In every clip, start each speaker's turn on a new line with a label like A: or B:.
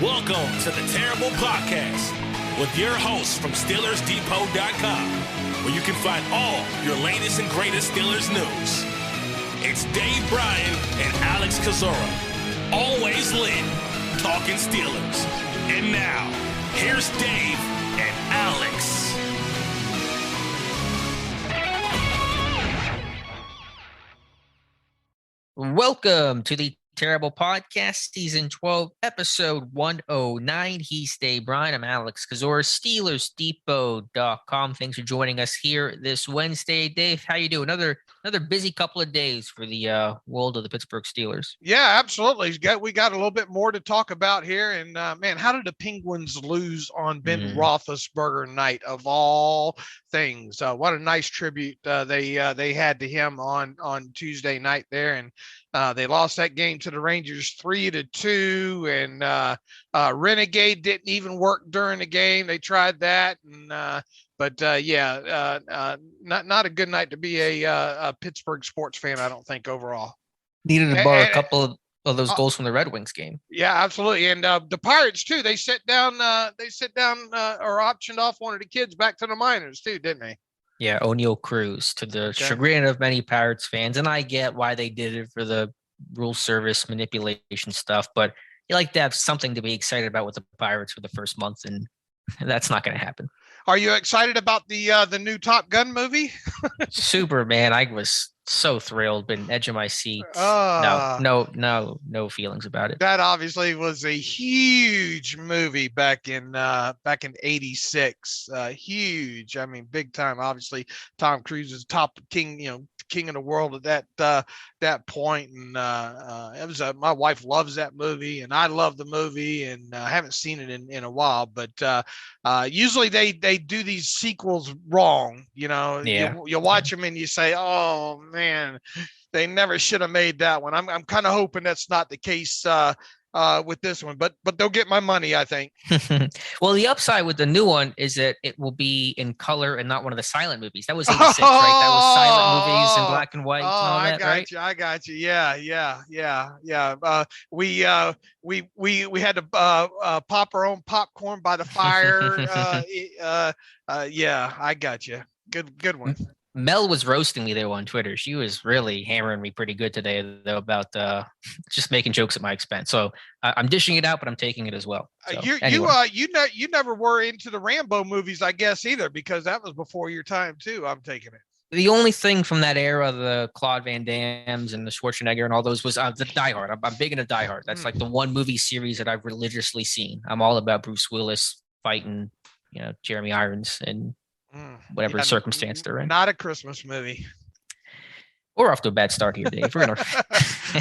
A: Welcome to the Terrible Podcast with your hosts from SteelersDepot.com, where you can find all your latest and greatest Steelers news. It's Dave Bryan and Alex Kozora, always lit, talking Steelers. And now, here's Dave and Alex.
B: Welcome to the Terrible Podcast, Season 12, Episode 109. He's Dave Bryan. I'm Alex Kozora, SteelersDepot.com. Thanks for joining us here this Wednesday. Dave, how you doing? Another busy couple of days for the world of the Pittsburgh Steelers.
C: Yeah, absolutely. We got a little bit more to talk about here. And, man, how did the Penguins lose on Ben Roethlisberger night of all things? What a nice tribute they had to him on Tuesday night there. And they lost that game to the Rangers 3-2, and Renegade didn't even work during the game. They tried that, and not a good night to be a Pittsburgh sports fan, I don't think, overall.
B: Needed to borrow a couple of those goals from the Red Wings game.
C: Yeah, absolutely. And the Pirates too. They sit down or optioned off one of the kids back to the minors too, didn't they?
B: Yeah, O'Neal Cruz, to the chagrin of many Pirates fans. And I get why they did it for the rule service manipulation stuff, but you like to have something to be excited about with the Pirates for the first month, and that's not going to happen.
C: Are you excited about the new Top Gun movie?
B: Super, man. I was so thrilled, been edge of my seat. No feelings about it.
C: That obviously was a huge movie back in '86. Huge. I mean, big time. Obviously, Tom Cruise is top king of the world at that point. And it was my wife loves that movie, and I love the movie, and I haven't seen it in a while. But usually they do these sequels wrong. You know, you watch them and you say, oh man, they never should have made that one. I'm kind of hoping that's not the case with this one, but they'll get my money, I think.
B: Well, the upside with the new one is that it will be in color and not one of the silent movies. That was '86, right? That was silent movies in black and white.
C: I got you. Yeah. We had to pop our own popcorn by the fire. Yeah, I got you. Good one.
B: Mel was roasting me there on Twitter. She was really hammering me pretty good today, though, about just making jokes at my expense. So I'm dishing it out, but I'm taking it as well. So, anyway.
C: You never were into the Rambo movies, I guess, either, because that was before your time too. I'm taking it.
B: The only thing from that era, the Claude Van Dammes and the Schwarzenegger and all those, was the Die Hard. I'm big into Die Hard. That's like the one movie series that I've religiously seen. I'm all about Bruce Willis fighting, Jeremy Irons and whatever circumstance they're in.
C: Not a Christmas movie.
B: We're off to a bad start here, Dave. We're gonna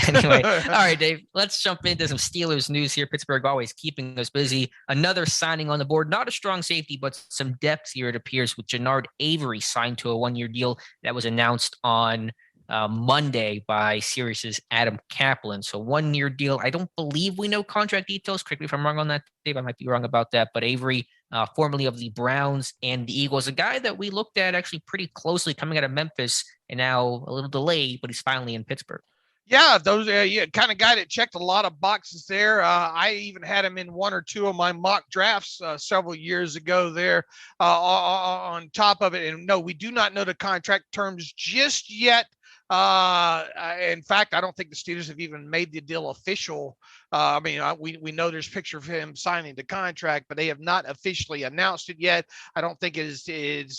B: anyway. All right, Dave. Let's jump into some Steelers news here. Pittsburgh always keeping us busy. Another signing on the board. Not a strong safety, but some depth here, it appears, with Genard Avery signed to a one-year deal that was announced on Monday by Sirius's Adam Kaplan. So one-year deal. I don't believe we know contract details. Correct me if I'm wrong on that, Dave. I might be wrong about that. But Avery, formerly of the Browns and the Eagles, a guy that we looked at actually pretty closely coming out of Memphis, and now a little delayed, but he's finally in Pittsburgh.
C: Yeah, those kind of guy that checked a lot of boxes there. I even had him in one or two of my mock drafts several years ago there on top of it. And no, we do not know the contract terms just yet. In fact, I don't think the Steelers have even made the deal official. We know there's a picture of him signing the contract, but they have not officially announced it yet. I don't think it's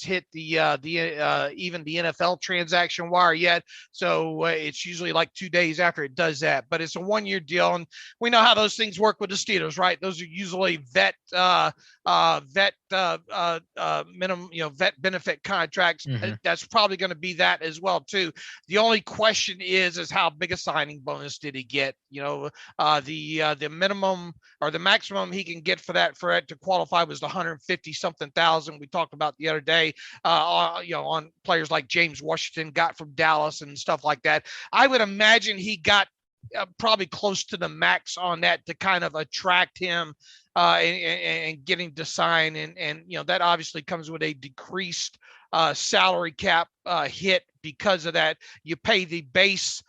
C: hit even the NFL transaction wire yet. So it's usually like 2 days after it does that. But it's a one-year deal, and we know how those things work with the Steelers, right? Those are usually vet minimum, vet benefit contracts. Mm-hmm. That's probably going to be that as well too. The only question is how big a signing bonus did he get? The minimum or the maximum he can get for it to qualify was the 150 something thousand we talked about the other day. On players like James Washington got from Dallas and stuff like that. I would imagine he got probably close to the max on that to kind of attract him and getting to sign. And that obviously comes with a decreased salary cap hit because of that. You pay the base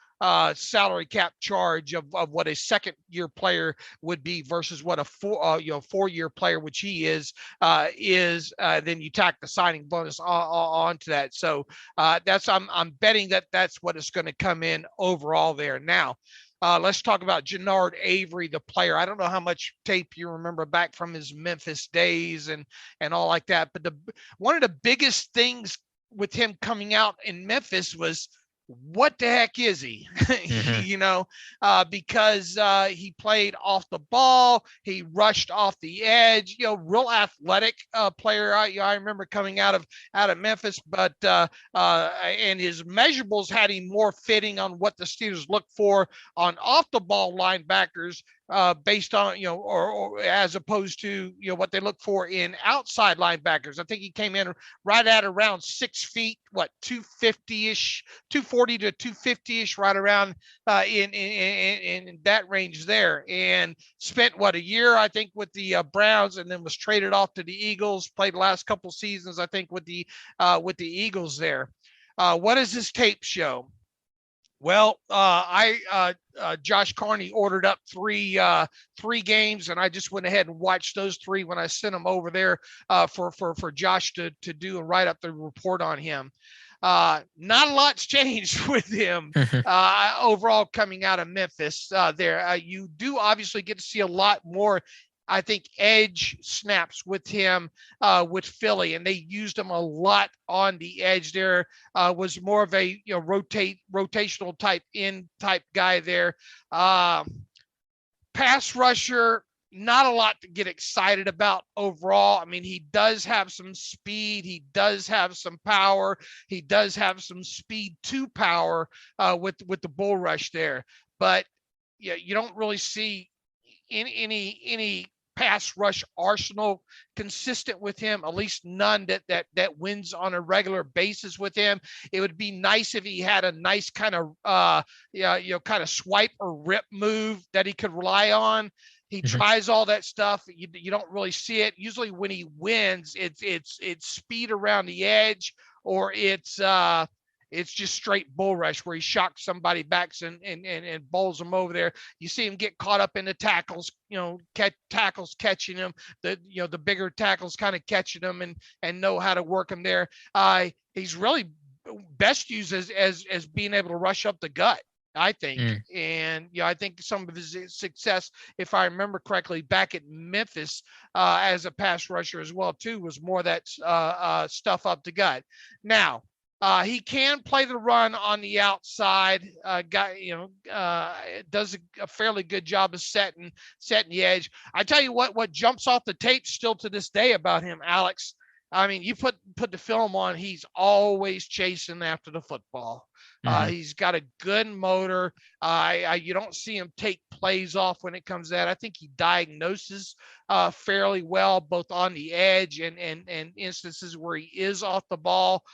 C: salary cap charge of what a second-year player would be versus what a 4-year player, which he is. Then you tack the signing bonus onto that. So I'm betting that's what it's going to come in overall there. Now, let's talk about Genard Avery, the player. I don't know how much tape you remember back from his Memphis days and all like that, but one of the biggest things with him coming out in Memphis was, what the heck is he? Mm-hmm. Because he played off the ball, he rushed off the edge, real athletic player. I remember coming out of Memphis, but and his measurables had him more fitting on what the Steelers look for on off the ball linebackers, based on, or as opposed to, what they look for in outside linebackers. I think he came in right at around 6 feet, 250-ish, 240 to 250-ish, right around in that range there, and spent a year, I think, with the Browns, and then was traded off to the Eagles, played the last couple seasons, I think, with the Eagles there. What does this tape show? Well, Josh Carney ordered up three games, and I just went ahead and watched those 3 when I sent them over there for Josh to do and write up the report on him. Not a lot's changed with him overall coming out of Memphis. You do obviously get to see a lot more, I think, edge snaps with him with Philly, and they used him a lot on the edge there. Was more of a rotational type guy there. Pass rusher, not a lot to get excited about overall. I mean, he does have some speed, he does have some power, he does have some speed to power with the bull rush there, but you don't really see any pass rush arsenal consistent with him, at least none that wins on a regular basis with him. It would be nice if he had a nice kind of kind of swipe or rip move that he could rely on. He tries all that stuff. You don't really see it. Usually when he wins, it's speed around the edge, or it's just straight bull rush where he shocks somebody back and bowls them over there. You see him get caught up in the tackles, tackles catching him, the bigger tackles kind of catching him and know how to work him there. He's really best used as being able to rush up the gut, I think. And I think some of his success, if I remember correctly, back at Memphis as a pass rusher as well too, was more that stuff up the gut. Now, he can play the run on the outside. Does a fairly good job of setting the edge. I tell you what jumps off the tape still to this day about him, Alex. I mean, you put the film on, he's always chasing after the football. He's got a good motor. You don't see him take plays off when it comes to that. I think he diagnoses fairly well, both on the edge and instances where he is off the ball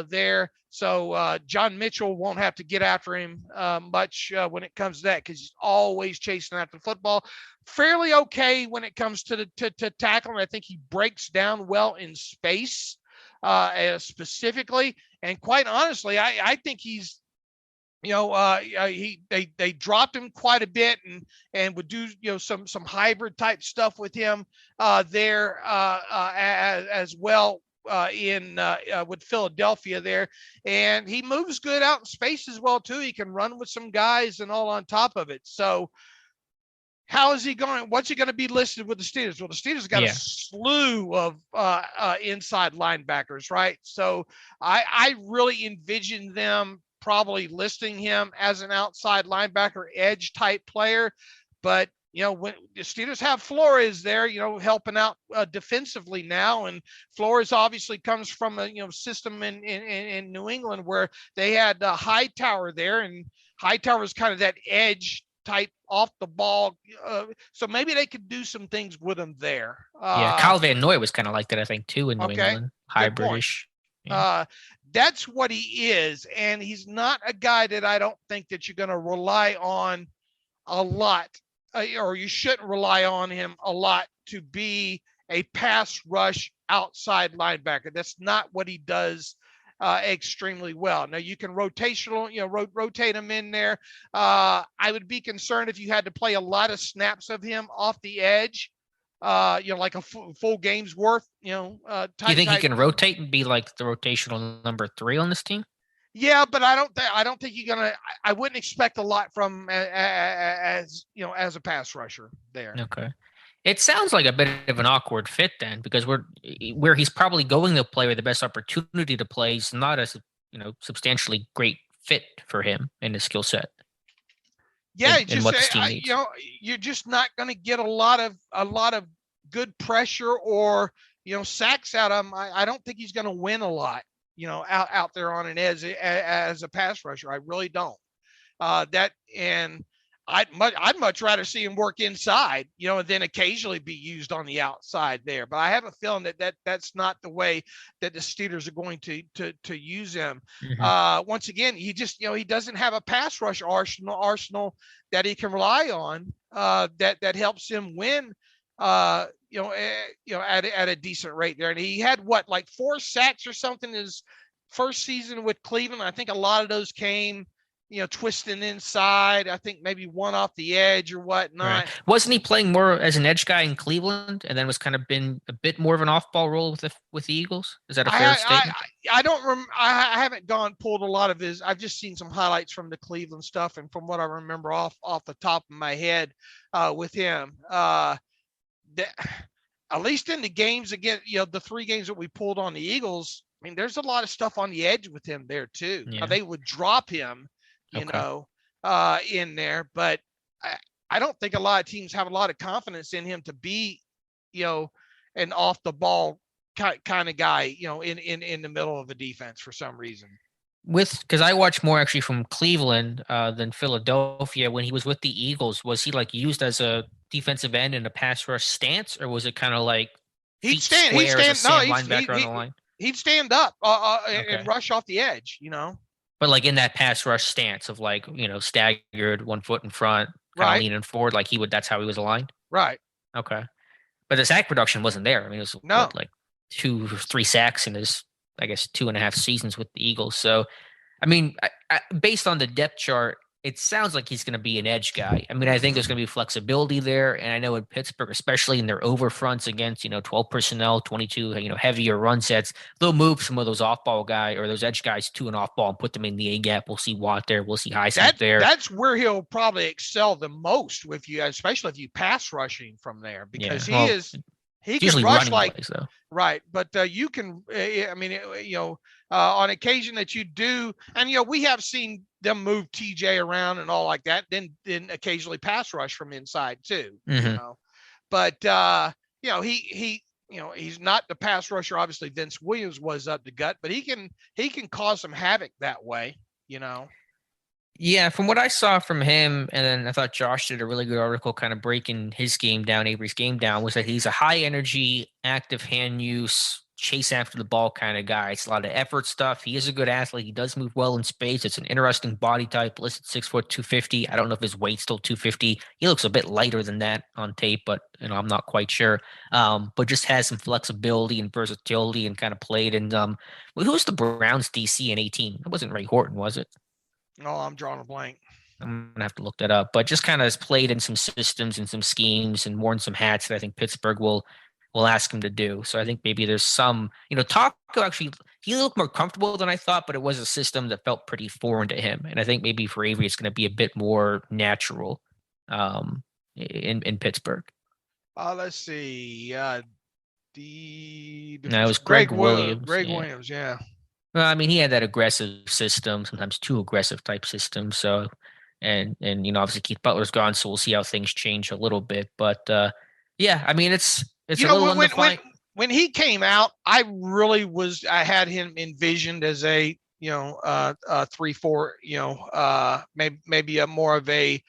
C: there. So John Mitchell won't have to get after him much when it comes to that, because he's always chasing after the football. Fairly okay when it comes to tackling. I think he breaks down well in space specifically. And quite honestly, I think he's, they dropped him quite a bit and would do, some hybrid type stuff with him there as well with Philadelphia there. And he moves good out in space as well too. He can run with some guys and all on top of it. So how is he going? What's he going to be listed with the Steelers? Well, the Steelers got a slew of inside linebackers, right? So I really envision them probably listing him as an outside linebacker edge type player. But, when the Steelers have Flores there, helping out defensively now. And Flores obviously comes from a, system in New England where they had Hightower there, and Hightower is kind of that edge type off the ball, so maybe they could do some things with him there.
B: Kyle Van Noy was kind of like that, I think, too, in New England, hybridish.
C: That's what he is, and he's not a guy that I don't think that you're going to rely on a lot, or you shouldn't rely on him a lot to be a pass rush outside linebacker. That's not what he does extremely well. Now you can rotate him in there. I would be concerned if you had to play a lot of snaps of him off the edge. Like a full game's worth.
B: Do you think he can rotate and be like the rotational number 3 on this team?
C: Yeah, but I don't think you're gonna. I wouldn't expect a lot from as a pass rusher there.
B: Okay. It sounds like a bit of an awkward fit then, because where he's probably going to play, with the best opportunity to play, is not a substantially great fit for him in his skill set.
C: Yeah, you're just not going to get a lot of good pressure or sacks out of him. I don't think he's going to win a lot, out there on an edge as a pass rusher. I really don't. I'd much rather see him work inside, and then occasionally be used on the outside there. But I have a feeling that's not the way that the Steelers are going to use him. Mm-hmm. Once again, he doesn't have a pass rush arsenal that he can rely on that helps him win. At a decent rate there, and he had 4 sacks or something his first season with Cleveland. I think a lot of those came twisting inside. I think maybe one off the edge or whatnot.
B: Right. Wasn't he playing more as an edge guy in Cleveland, and then was kind of been a bit more of an off-ball role with the Eagles? Is that a fair statement?
C: I don't remember. I haven't pulled a lot of his. I've just seen some highlights from the Cleveland stuff, and from what I remember off the top of my head with him, at least in the games again, the 3 games that we pulled on the Eagles. I mean, there's a lot of stuff on the edge with him there too. Yeah. They would drop him. In there, but I don't think a lot of teams have a lot of confidence in him to be, an off the ball kind of guy, in the middle of a defense for some reason.
B: Because I watched more actually from Cleveland than Philadelphia. When he was with the Eagles, was he used as a defensive end in a pass rush stance, or was it kind of like
C: he'd stand linebacker on the line? He'd stand up and rush off the edge,
B: But in that pass rush stance of staggered, 1 foot in front, kind of leaning forward, that's how he was aligned.
C: Right.
B: Okay. But the sack production wasn't there. I mean, it was 2 or 3 sacks in his, 2.5 seasons with the Eagles. So, I mean, based on the depth chart, it sounds like he's going to be an edge guy. I mean, I think there's going to be flexibility there. And I know in Pittsburgh, especially in their over fronts against, 12 personnel, 22, heavier run sets, they'll move some of those off-ball guys or those edge guys to an off-ball and put them in the A-gap. We'll see Watt there. We'll see Highsmith there.
C: That's where he'll probably excel the most with you, especially if you pass rushing from there, because he can rush plays, right. But you can, on occasion that you do, and, we have seen them move TJ around and all like that, then occasionally pass rush from inside too, but he's not the pass rusher. Obviously Vince Williams was up the gut, but he can cause some havoc that way,
B: Yeah, from what I saw from him, and then I thought Josh did a really good article kind of breaking his game down, Avery's game down, was that he's a high energy, active hand use, chase after the ball kind of guy. It's a lot of effort stuff. He is a good athlete. He does move well in space. It's an interesting body type, listed 6 foot 250. I don't know if his weight's still 250. He looks a bit lighter than that on tape, but I'm not quite sure. But just has some flexibility and versatility and kind of played. And who was the Browns DC in 2018? It wasn't Ray Horton, was it?
C: No, I'm drawing a blank.
B: I'm gonna have to look that up. But just kind of has played in some systems and some schemes and worn some hats that I think Pittsburgh will ask him to do. So I think maybe there's some, Taco actually, he looked more comfortable than I thought, but it was a system that felt pretty foreign to him. And I think maybe for Avery, it's going to be a bit more natural in Pittsburgh.
C: Let's see.
B: It was Greg Williams.
C: Williams, yeah.
B: Well, I mean, he had that aggressive system, sometimes too aggressive type system. So, and obviously Keith Butler's gone, so we'll see how things change a little bit. But yeah, I mean, it's a little undefined.
C: When he came out, I had him envisioned as a 3-4, maybe a more of a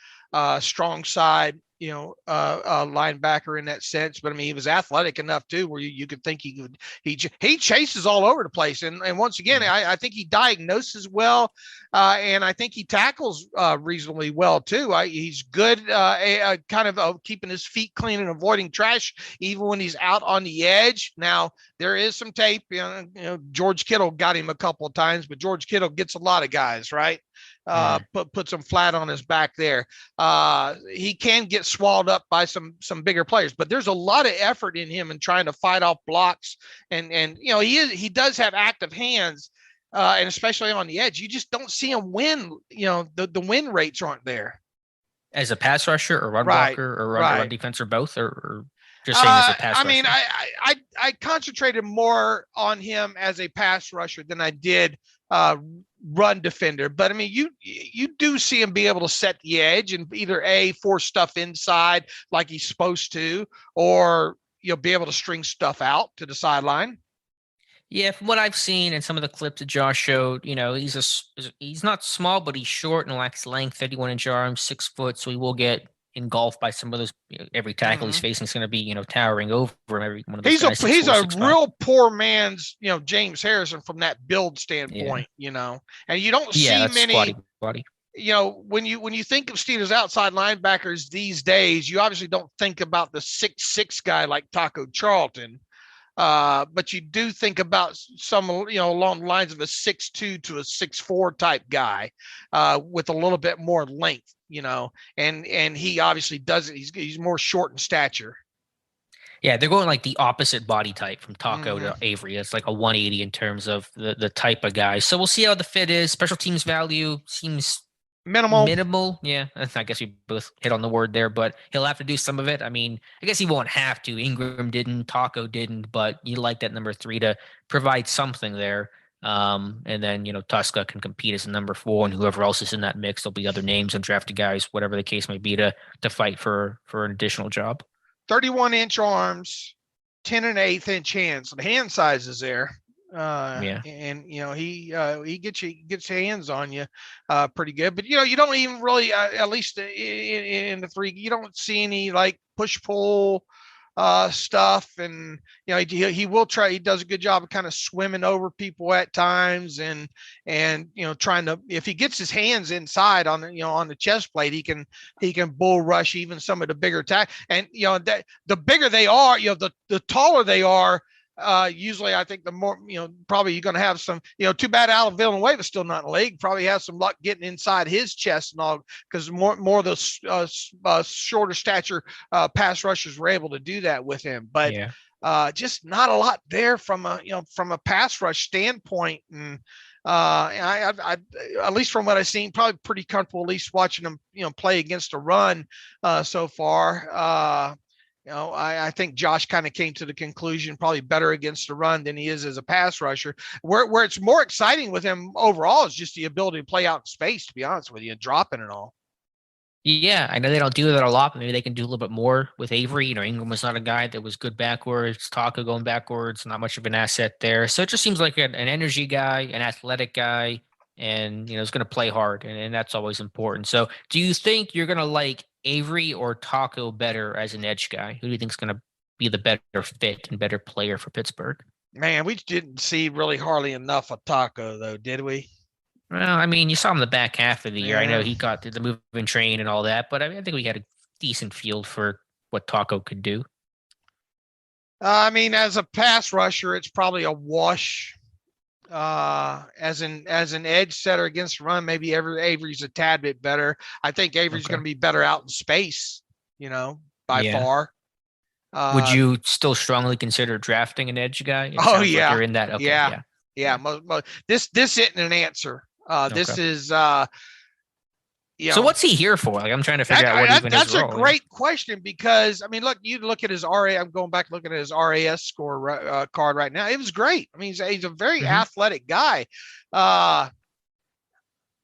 C: strong side linebacker in that sense. But I mean, he was athletic enough too, where you could think he chases all over the place. And once again, I think he diagnoses well, and I think he tackles reasonably well too. He's good, kind of keeping his feet clean and avoiding trash, even when he's out on the edge. Now there is some tape. George Kittle got him a couple of times, but George Kittle gets a lot of guys, right? Puts him flat on his back there. He can get swallowed up by some bigger players, but there's a lot of effort in him in trying to fight off blocks. And he does have active hands, and especially on the edge, you just don't see him win. The win rates aren't there.
B: As a pass rusher or run blocker or run defense or both, or just saying as a pass rusher?
C: I mean, I concentrated more on him as a pass rusher than I did run defender. But I mean, you do see him be able to set the edge and either force stuff inside like he's supposed to, or be able to string stuff out to the sideline.
B: Yeah, from what I've seen and some of the clips that Josh showed, he's not small, but he's short and lacks length, 31-inch arms, 6 foot, so he will get engulfed by some of those. Every tackle he's facing is going to be, towering over him. Every one of those.
C: He's a real poor man's, James Harrison from that build standpoint, and you don't see many. Squatty. When you think of Steelers outside linebackers these days, you obviously don't think about the 6'6" guy like Taco Charlton. But you do think about some, along the lines of a 6'2" to a 6'4" type guy, with a little bit more length, and he obviously doesn't. He's more short in stature.
B: Yeah, they're going like the opposite body type from Taco to Avery. It's like a 180 in terms of the type of guy. So we'll see how the fit is. Special teams value seems minimal. Yeah, I guess we both hit on the word there, but he'll have to do some of it. I mean, I guess he won't have to. Ingram didn't, Taco didn't, but you like that number 3 to provide something there. And then, Tuska can compete as a number 4, and whoever else is in that mix, there'll be other names and drafted guys, whatever the case may be, to fight for an additional job.
C: 31-inch arms, 10 1/8-inch hands. So the hand size is there. And he gets your hands on you pretty good, but you don't even really at least in the 3, you don't see any like push pull stuff, and he will try. He does a good job of kind of swimming over people at times, and trying to, if he gets his hands inside on the chest plate, he can bull rush even some of the bigger attack. And that the bigger they are, the taller they are. Usually I think the more, probably you're going to have some, too bad Allen Villanueva is still not in the league. Probably has some luck getting inside his chest and all, because more of those shorter stature pass rushers were able to do that with him. But just not a lot there from a pass rush standpoint. And I at least from what I've seen, probably pretty comfortable at least watching him, play against a run so far. I think Josh kind of came to the conclusion probably better against the run than he is as a pass rusher. Where it's more exciting with him overall is just the ability to play out in space, to be honest with you, and dropping and all.
B: Yeah, I know they don't do that a lot, but maybe they can do a little bit more with Avery. Ingram was not a guy that was good backwards. Taco going backwards, not much of an asset there. So it just seems like an energy guy, an athletic guy, and is going to play hard, and that's always important. So do you think you're going to like Avery or Taco better as an edge guy? Who do you think is going to be the better fit and better player for Pittsburgh?
C: Man, we didn't see really hardly enough of Taco, though, did we?
B: Well, I mean, you saw him the back half of the year. I know he got the moving train and all that, but I think we had a decent field for what Taco could do.
C: I mean, as a pass rusher, it's probably a wash. As an edge setter against run, maybe Avery's a tad bit better. I think Avery's going to be better out in space, by far.
B: Would you still strongly consider drafting an edge guy?
C: Like
B: you're in that. Okay,
C: yeah. This isn't an answer. This is So
B: what's he here for? Like, I'm trying to figure out what even his role.
C: That's a great question, because I mean, you look at his RA. I'm going back looking at his RAS score card right now. It was great. I mean, he's a very athletic guy.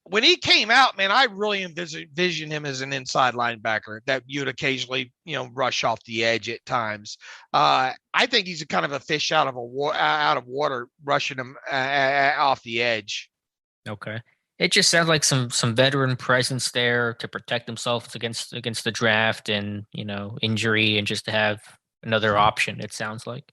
C: When he came out, man, I really envisioned him as an inside linebacker that you'd occasionally, rush off the edge at times. I think he's a kind of a fish out of water, rushing him off the edge.
B: Okay. It just sounds like some veteran presence there to protect themselves against the draft and injury, and just to have another option. It sounds like.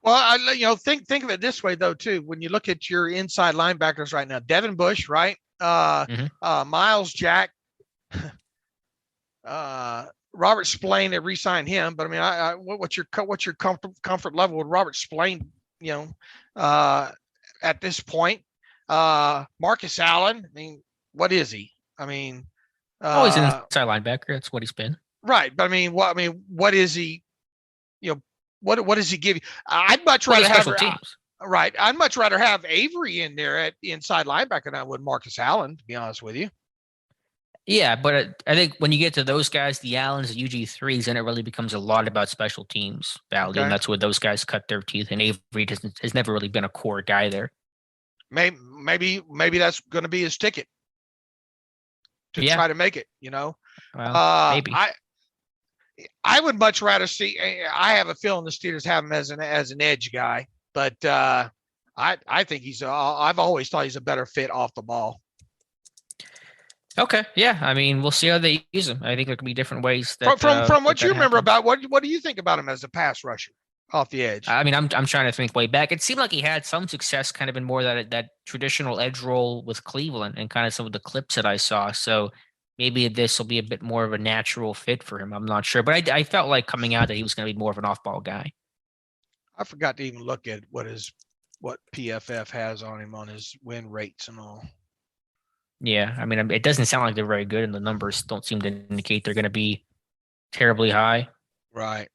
C: Well, think of it this way though too. When you look at your inside linebackers right now, Devin Bush, right? Miles Jack, Robert Spillane. They re-signed him, but I mean, what's your comfort level with Robert Spillane? At this point, Marcus Allen. I mean, what is he? I mean,
B: Always an inside linebacker. That's what he's been.
C: Right, but I mean, what is he? What does he give you? I'd much rather have teams. Right. I'd much rather have Avery in there at inside linebacker than I would Marcus Allen, to be honest with you.
B: Yeah, but I think when you get to those guys, the Allens, the UG3s, then it really becomes a lot about special teams value, okay. And that's where those guys cut their teeth. And Avery has never really been a core guy there.
C: Maybe that's going to be his ticket to try to make it. Well, maybe. I would much rather see. I have a feeling the Steelers have him as an edge guy, but I think I've always thought he's a better fit off the ball.
B: Okay, yeah. I mean, we'll see how they use him. I think there could be different ways.
C: From what you remember about what do you think about him as a pass rusher off the edge?
B: I mean, I'm trying to think way back. It seemed like he had some success, kind of in more that traditional edge role with Cleveland, and kind of some of the clips that I saw. So. Maybe this will be a bit more of a natural fit for him. I'm not sure. But I felt like coming out that he was going to be more of an off-ball guy.
C: I forgot to even look at what PFF has on him on his win rates and all.
B: Yeah. I mean, it doesn't sound like they're very good, and the numbers don't seem to indicate they're going to be terribly high.
C: Right.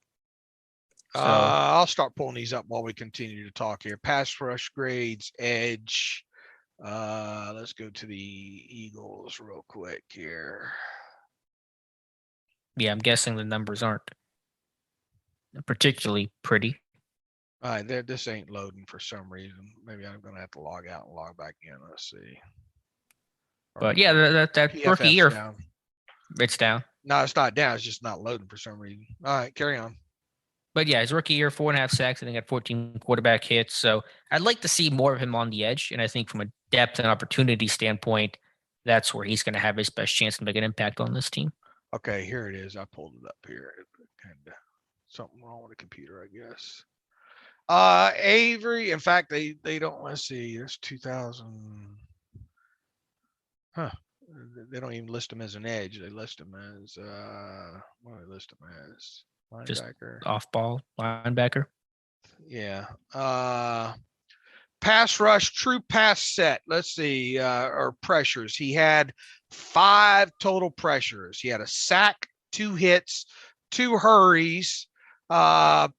C: So, I'll start pulling these up while we continue to talk here. Pass rush grades, edge. Let's go to the Eagles real quick here.
B: Yeah, I'm guessing the numbers aren't particularly pretty.
C: All right, this ain't loading for some reason. Maybe I'm going to have to log out and log back in. Let's see.
B: But yeah, that rookie year,
C: down.
B: It's down.
C: No, it's not down. It's just not loading for some reason. All right, carry on.
B: But yeah, his rookie year, 4.5 sacks, and he got 14 quarterback hits. So I'd like to see more of him on the edge. And I think from a depth and opportunity standpoint, that's where he's going to have his best chance to make an impact on this team.
C: Okay, here it is. I pulled it up here. Kind of something wrong with the computer, I guess. Avery, in fact, they don't, let's see, there's 2000. They don't even list him as an edge. They list him as, what do they list him as? Linebacker.
B: Just off-ball linebacker.
C: Yeah. Pass rush, true pass set. Let's see, or pressures. He had 5 total pressures. He had a sack, 2 hits, 2 hurries. True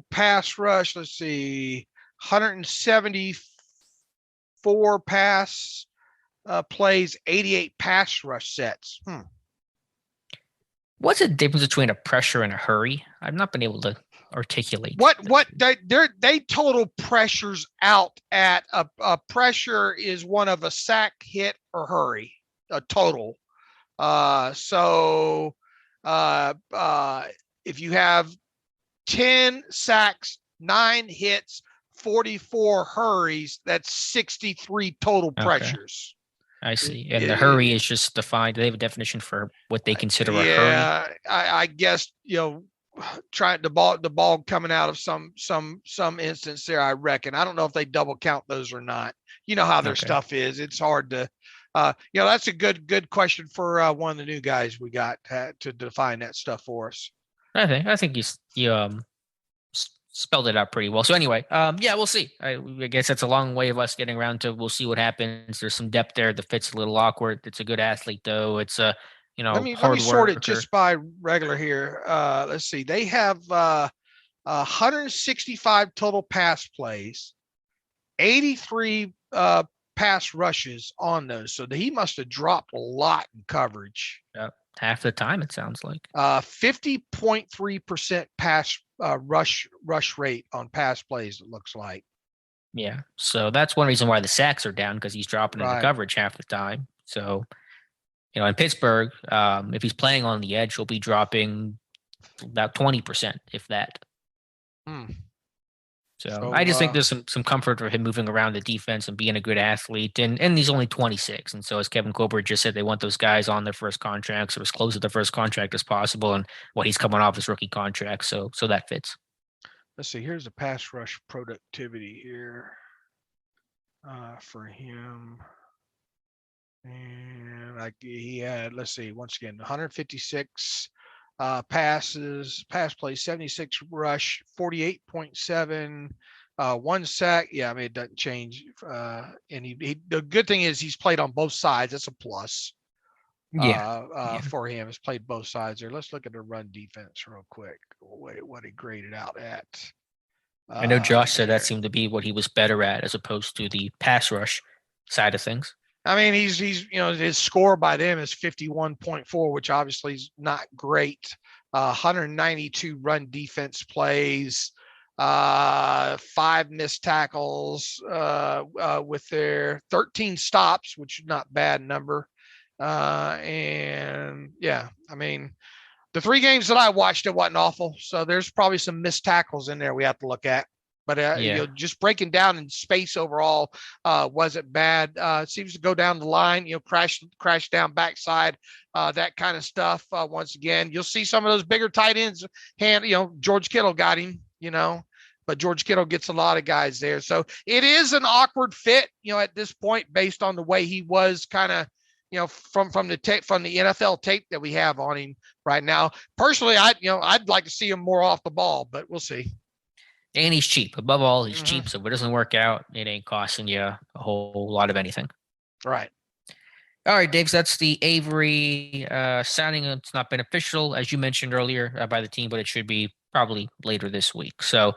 C: pass rush. Let's see, 174 pass plays, 88 pass rush sets.
B: What's the difference between a pressure and a hurry? I've not been able to articulate.
C: What they total pressures out at a pressure is one of a sack, hit, or hurry. A total. So if you have 10 sacks, 9 hits, 44 hurries, that's 63 total pressures.
B: I see. And the hurry is just defined. Do they have a definition for what they consider a hurry?
C: Yeah, I guess, trying the ball coming out of some instance there, I reckon. I don't know if they double count those or not. You know how their stuff is. It's hard to that's a good question for one of the new guys we got to define that stuff for us.
B: I think you spelled it out pretty well. So anyway, yeah, we'll see. I guess that's a long way of us getting around to. We'll see what happens. There's some depth there. The fit's a little awkward. It's a good athlete though. It's a let me
C: sort it just by regular here. Let's see. They have 165 total pass plays, 83 pass rushes on those. So he must have dropped a lot in coverage.
B: Yeah, half the time it sounds like.
C: 50.3% pass rush rate on pass plays, it looks like.
B: Yeah. So that's one reason why the sacks are down, because he's dropping into coverage half the time. So, in Pittsburgh, if he's playing on the edge, he'll be dropping about 20%, if that. So I just think there's some comfort for him moving around the defense and being a good athlete. And he's only 26. And so as Kevin Colbert just said, they want those guys on their first contracts or as close to the first contract as possible. And he's coming off his rookie contract. So that fits.
C: Let's see. Here's the pass rush productivity here for him. And he had, let's see, once again, 156 pass plays, 76 rush, 48.7, 1 sack. Yeah, I mean, it doesn't change. And the good thing is he's played on both sides. That's a plus. For him. He's played both sides there. Let's look at the run defense real quick. What he graded out at.
B: I know Josh said that seemed to be what he was better at as opposed to the pass rush side of things.
C: I mean, he's his score by them is 51.4, which obviously is not great. 192 run defense plays, 5 missed tackles with their 13 stops, which is not a bad number. And yeah, I mean, the 3 games that I watched, it wasn't awful. So there's probably some missed tackles in there we have to look at. But just breaking down in space overall wasn't bad. It seems to go down the line, crash down backside, that kind of stuff. Once again, you'll see some of those bigger tight ends. George Kittle got him, but George Kittle gets a lot of guys there. So it is an awkward fit, at this point, based on the way he was kind of, from the NFL tape that we have on him right now. Personally, I'd like to see him more off the ball, but we'll see.
B: And he's cheap. Above all, he's cheap. So if it doesn't work out, it ain't costing you a whole lot of anything.
C: Right.
B: All right, Dave. So that's the Avery signing. It's not been official, as you mentioned earlier, by the team, but it should be probably later this week. So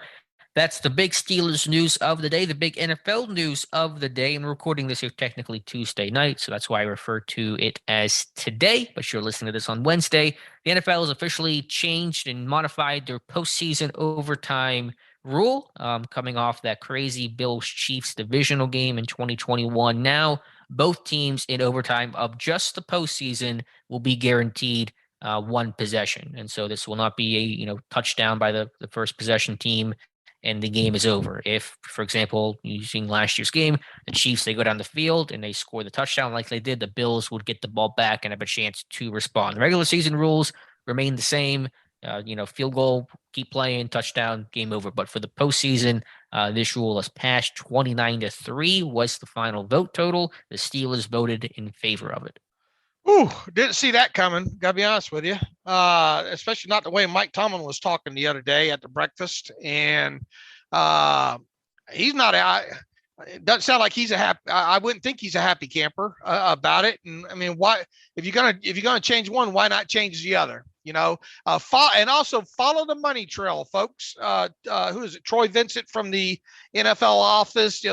B: that's the big Steelers news of the day, the big NFL news of the day. And we're recording this here technically Tuesday night, so that's why I refer to it as today. But you're listening to this on Wednesday. The NFL has officially changed and modified their postseason overtime rule, coming off that crazy Bills-Chiefs divisional game in 2021. Now, both teams in overtime of just the postseason will be guaranteed 1 possession. And so this will not be a touchdown by the first possession team and the game is over. If, for example, using last year's game, the Chiefs, they go down the field and they score the touchdown like they did, the Bills would get the ball back and have a chance to respond. The regular season rules remain the same. Field goal, keep playing, touchdown, game over. But for the postseason, this rule has passed. 29-3 was the final vote total. The Steelers voted in favor of it.
C: Ooh, didn't see that coming. Gotta be honest with you. Especially not the way Mike Tomlin was talking the other day at the breakfast. And he's not. It doesn't sound like he's a happy. I wouldn't think he's a happy camper about it. And I mean, why? If you're gonna change one, why not change the other? And also follow the money trail, folks. Who is it? Troy Vincent from the NFL office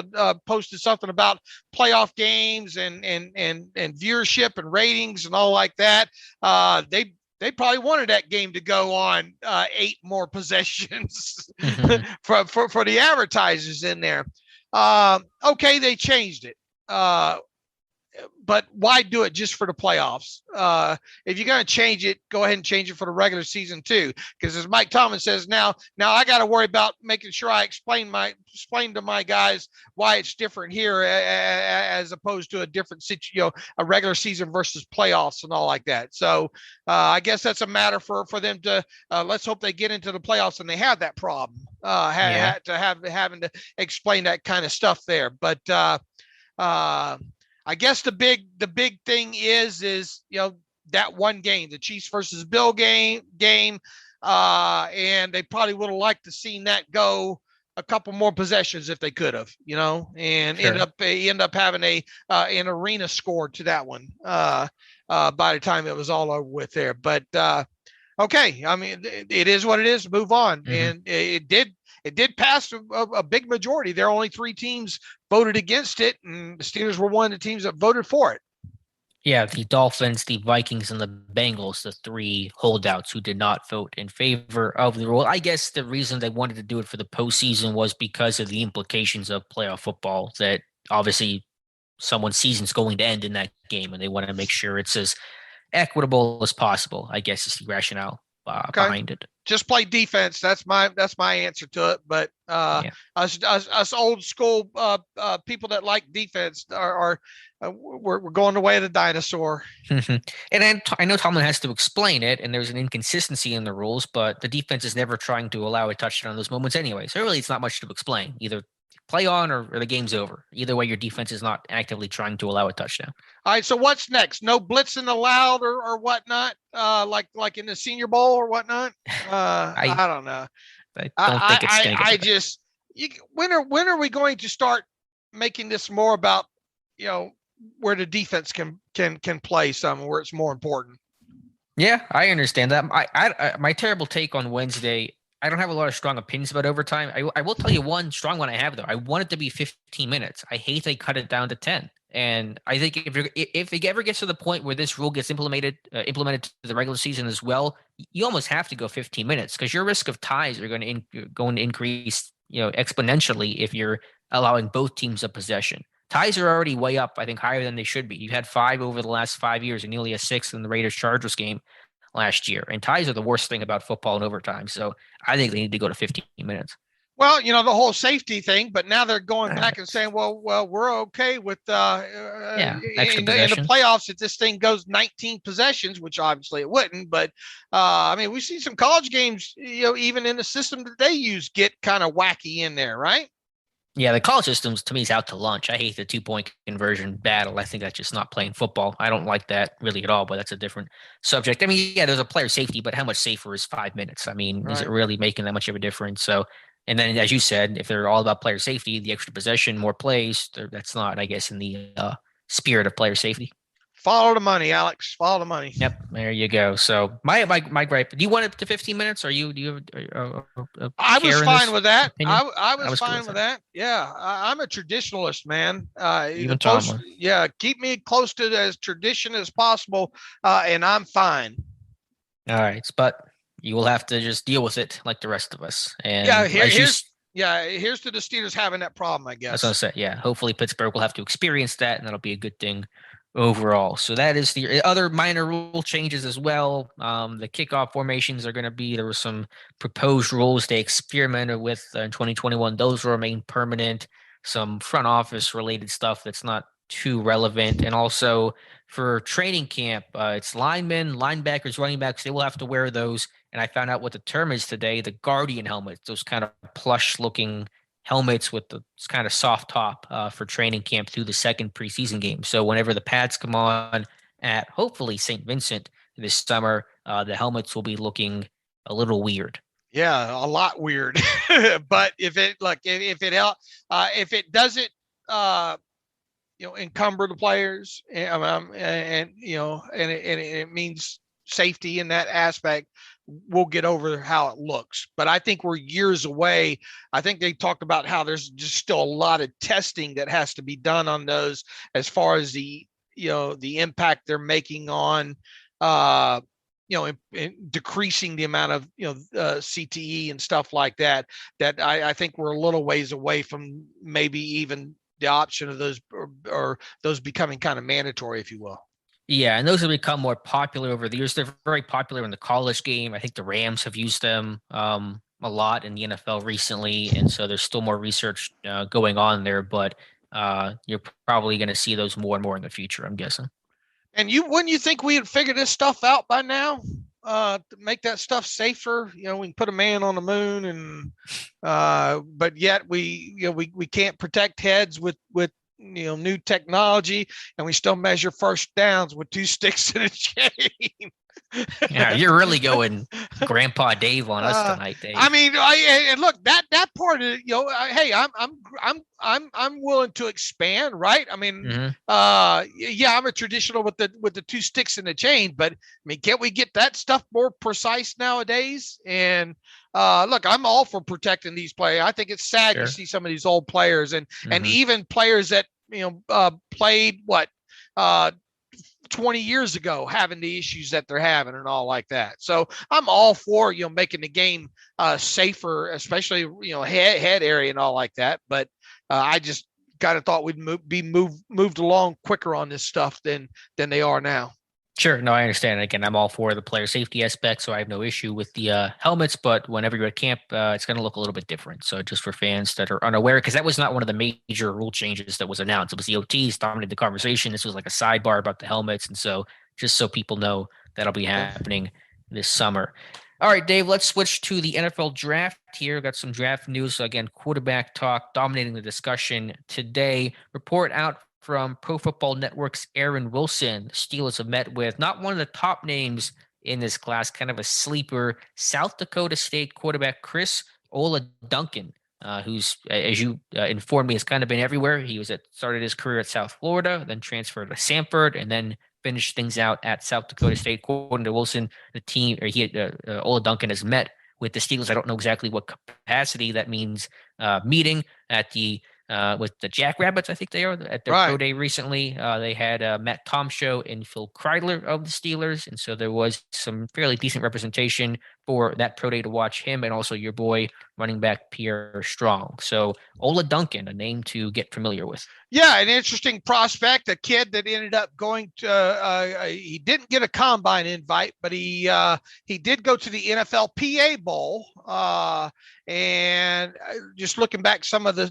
C: posted something about playoff games and viewership and ratings and all like that. They probably wanted that game to go on 8 more possessions for the advertisers in there. Okay, they changed it. But why do it just for the playoffs? If you're going to change it, go ahead and change it for the regular season too. Because as Mike Tomlin says, now I got to worry about making sure I explain to my guys why it's different here as opposed to a different a regular season versus playoffs and all like that. So I guess that's a matter for them to let's hope they get into the playoffs and they have that problem having to explain that kind of stuff there. But I guess the big thing is that one game, the Chiefs versus Bill game, and they probably would have liked to seen that go a couple more possessions if they could have, and end up having an arena score to that one by the time it was all over with there. But okay, I mean, it is what it is. Move on, and it did pass a big majority. There are only 3 teams voted against it, and the Steelers were one of the teams that voted for it.
B: Yeah, the Dolphins, the Vikings, and the Bengals, the 3 holdouts who did not vote in favor of the rule. I guess the reason they wanted to do it for the postseason was because of the implications of playoff football, that obviously someone's season's going to end in that game, and they want to make sure it's as equitable as possible, I guess is the rationale behind it.
C: Just play defense. That's my answer to it. But
B: Yeah.
C: Us old school people that like defense we're going the way of the dinosaur.
B: And I know Tomlin has to explain it, and there's an inconsistency in the rules, but the defense is never trying to allow a touchdown in those moments anyway. So really, it's not much to explain. Either play on or the game's over. Either way, your defense is not actively trying to allow a touchdown.
C: All right, so what's next? No blitzing allowed or whatnot, like in the Senior Bowl or whatnot? I don't know.
B: I don't think it's going to get
C: just when are we going to start making this more about, where the defense can play some, where it's more important?
B: Yeah, I understand that. My terrible take on Wednesday, I don't have a lot of strong opinions about overtime. I will tell you one strong one I have, though. I want it to be 15 minutes. I hate they cut it down to 10. And I think if it ever gets to the point where this rule gets implemented to the regular season as well, you almost have to go 15 minutes because your risk of ties are going to increase, exponentially if you're allowing both teams a possession. Ties are already way up, I think, higher than they should be. You've had 5 over the last 5 years and nearly a 6th in the Raiders-Chargers game last year. And ties are the worst thing about football in overtime. So I think they need to go to 15 minutes.
C: Well, the whole safety thing, but now they're going back and saying, well, we're okay with in the playoffs if this thing goes 19 possessions, which obviously it wouldn't. But we've seen some college games, even in the system that they use, get kind of wacky in there, right?
B: Yeah, the college systems to me is out to lunch. I hate the 2-point conversion battle. I think that's just not playing football. I don't like that really at all, but that's a different subject. There's a player safety, but how much safer is 5 minutes? Right. Is it really making that much of a difference? So, and then as you said, if they're all about player safety, the extra possession, more plays, that's not, I guess, in the spirit of player safety.
C: Follow the money, Alex. Follow the money.
B: Yep, there you go. So my gripe. Do you want it to 15 minutes? Or do you have
C: I was fine with that. I was fine with that. Yeah, I'm a traditionalist, man. Keep me close to as tradition as possible, and I'm fine.
B: All right, but you will have to just deal with it like the rest of us. And
C: here's to the Steelers having that problem, I guess.
B: That's what I said. Yeah, hopefully Pittsburgh will have to experience that, and that'll be a good thing overall. So that is the other minor rule changes as well. The kickoff formations are going to be, there were some proposed rules they experimented with in 2021. Those will remain permanent. Some front office related stuff that's not too relevant. And also for training camp, it's linemen, linebackers, running backs, they will have to wear those. And I found out what the term is today, the Guardian helmets, those kind of plush looking helmets with the kind of soft top for training camp through the second preseason game. So whenever the pads come on at hopefully St. Vincent this summer, the helmets will be looking a little weird.
C: Yeah, a lot weird. But if it doesn't encumber the players, and it means safety in that aspect, we'll get over how it looks. But I think we're years away. I think they talked about how there's just still a lot of testing that has to be done on those as far as the impact they're making on in decreasing the amount of CTE and stuff like that I think we're a little ways away from maybe even the option of those or those becoming kind of mandatory, if you will.
B: Yeah, and those have become more popular over the years. They're very popular in the college game. I think the Rams have used them a lot in the NFL recently, and so there's still more research going on there, but you're probably going to see those more and more in the future, I'm guessing.
C: And wouldn't you think we had figured this stuff out by now to make that stuff safer? We can put a man on the moon, and but yet we can't protect heads with new technology, and we still measure first downs with 2 sticks and a chain.
B: Yeah, you're really going Grandpa Dave on us tonight, Dave.
C: And look, that part of hey, I'm willing to expand, right? I'm a traditional with the 2 sticks and the chain, but can't we get that stuff more precise nowadays? And look, I'm all for protecting these players. I think it's sad to see some of these old players and even players that played 20 years ago having the issues that they're having and all like that. So I'm all for making the game safer, especially head area and all like that. But I just kind of thought we'd be moved along quicker on this stuff than they are now.
B: Sure. No, I understand. Again, I'm all for the player safety aspect, so I have no issue with the helmets. But whenever you're at camp, it's going to look a little bit different. So just for fans that are unaware, because that was not one of the major rule changes that was announced. It was the OTs dominated the conversation. This was like a sidebar about the helmets, and so just so people know, that'll be happening this summer. All right, Dave, let's switch to the NFL draft here. Got some draft news. So again, quarterback talk dominating the discussion today. Report out from Pro Football Network's Aaron Wilson. The Steelers have met with not one of the top names in this class, kind of a sleeper, South Dakota State quarterback Chris Oladuncan, who's, as you informed me, has kind of been everywhere. He started his career at South Florida, then transferred to Samford, and then finished things out at South Dakota State. According to Wilson, the team, or Oladuncan has met with the Steelers. I don't know exactly what capacity that means. Meeting at the with the Jackrabbits, I think they are, at their pro day recently. They had Matt Tomshow and Phil Kreidler of the Steelers, and so there was some fairly decent representation for that pro day to watch him, and also your boy running back Pierre Strong. So Oladuncan, a name to get familiar with.
C: Yeah, an interesting prospect, a kid that ended up going to he didn't get a combine invite, but he did go to the NFL PA Bowl. And just looking back some of the